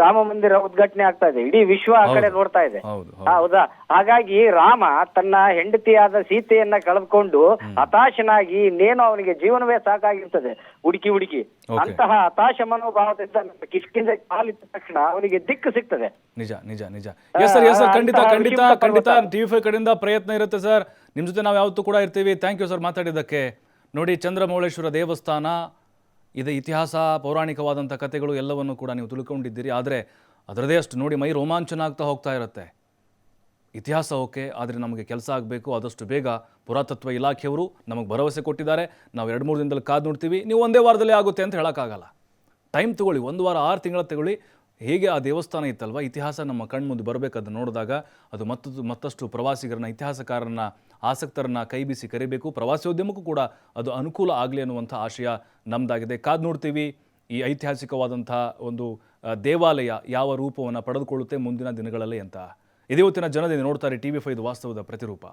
ರಾಮ ಮಂದಿರ ಉದ್ಘಾಟನೆ ಆಗ್ತಾ ಇದೆ. ಇಡೀ ವಿಶ್ವ ಆ ಕಡೆ ನೋಡ್ತಾ ಇದೆ, ಹೌದಾ? ಹಾಗಾಗಿ ರಾಮ ತನ್ನ ಹೆಂಡತಿಯಾದ ಸೀತೆಯನ್ನ ಕಳೆದುಕೊಂಡು ಹತಾಶನಾಗಿ ಇನ್ನೇನು ಅವನಿಗೆ ಜೀವನವೇ ಸಾಕಾಗಿರ್ತದೆ ಹುಡುಕಿ. ಅಂತಹ ಹತಾಶ ಮನೋಭಾವದಿಂದ ಕಿಷ್ಕಿಂದೆ ಕಾಲಿಟ್ಟ ತಕ್ಷಣ ಅವನಿಗೆ ದಿಕ್ಕು ಸಿಗ್ತದೆ. ನಿಜ ನಿಜ ನಿಜ. ಎಸ್ ಸರ್, ಖಂಡಿತ TV5 ಕಡೆಯಿಂದ ಪ್ರಯತ್ನ ಇರುತ್ತೆ ಸರ್. ನಿಮ್ ಜೊತೆ ನಾವು ಯಾವತ್ತೂ ಕೂಡ ಇರ್ತೀವಿ. ಥ್ಯಾಂಕ್ ಯು ಸರ್ ಮಾತಾಡಿದ್ದಕ್ಕೆ. ನೋಡಿ, ಚಂದ್ರಮೌಳೇಶ್ವರ ದೇವಸ್ಥಾನ ಇದು ಇತಿಹಾಸ, ಪೌರಾಣಿಕವಾದಂಥ ಕಥೆಗಳು ಎಲ್ಲವನ್ನು ಕೂಡ ನೀವು ತಿಳ್ಕೊಂಡಿದ್ದೀರಿ. ಆದರೆ ಅದರದೇ ಅಷ್ಟು ನೋಡಿ ಮೈ ರೋಮಾಂಚನ ಆಗ್ತಾ ಹೋಗ್ತಾ ಇರುತ್ತೆ. ಇತಿಹಾಸ ಓಕೆ, ಆದರೆ ನಮಗೆ ಕೆಲಸ ಆಗಬೇಕು. ಆದಷ್ಟು ಬೇಗ ಪುರಾತತ್ವ ಇಲಾಖೆಯವರು ನಮಗೆ ಭರವಸೆ ಕೊಟ್ಟಿದ್ದಾರೆ. ನಾವು 2-3 ದಿನದಲ್ಲಿ ಕಾದು ನೋಡ್ತೀವಿ. ನೀವು ಒಂದೇ ವಾರದಲ್ಲಿ ಆಗುತ್ತೆ ಅಂತ ಹೇಳೋಕ್ಕಾಗಲ್ಲ. ಟೈಮ್ ತೊಗೊಳ್ಳಿ, 1 ವಾರ 6 ತಿಂಗಳ ತಗೊಳ್ಳಿ. ಹೇಗೆ ಆ ದೇವಸ್ಥಾನ ಇತ್ತಲ್ವ, ಇತಿಹಾಸ ನಮ್ಮ ಕಣ್ಮುಂದೆ ಬರಬೇಕು. ಅದನ್ನು ನೋಡಿದಾಗ ಅದು ಮತ್ತಷ್ಟು ಪ್ರವಾಸಿಗರನ್ನ, ಇತಿಹಾಸಕಾರರನ್ನ, ಆಸಕ್ತರನ್ನ ಕೈ ಬೀಸಿ ಕರಿಬೇಕು. ಪ್ರವಾಸೋದ್ಯಮಕ್ಕೂ ಕೂಡ ಅದು ಅನುಕೂಲ ಆಗಲಿ ಅನ್ನುವಂಥ ಆಶಯ ನಮ್ಮದಾಗಿದೆ. ಕಾದು ನೋಡ್ತೀವಿ ಈ ಐತಿಹಾಸಿಕವಾದಂಥ ಒಂದು ದೇವಾಲಯ ಯಾವ ರೂಪವನ್ನು ಪಡೆದುಕೊಳ್ಳುತ್ತೆ ಮುಂದಿನ ದಿನಗಳಲ್ಲಿ ಅಂತ. ಇದೇ ಹೊತ್ತಿನ ಜನದಿಂದ ನೋಡ್ತಾರೆ TV5 ವಾಸ್ತವದ ಪ್ರತಿರೂಪ.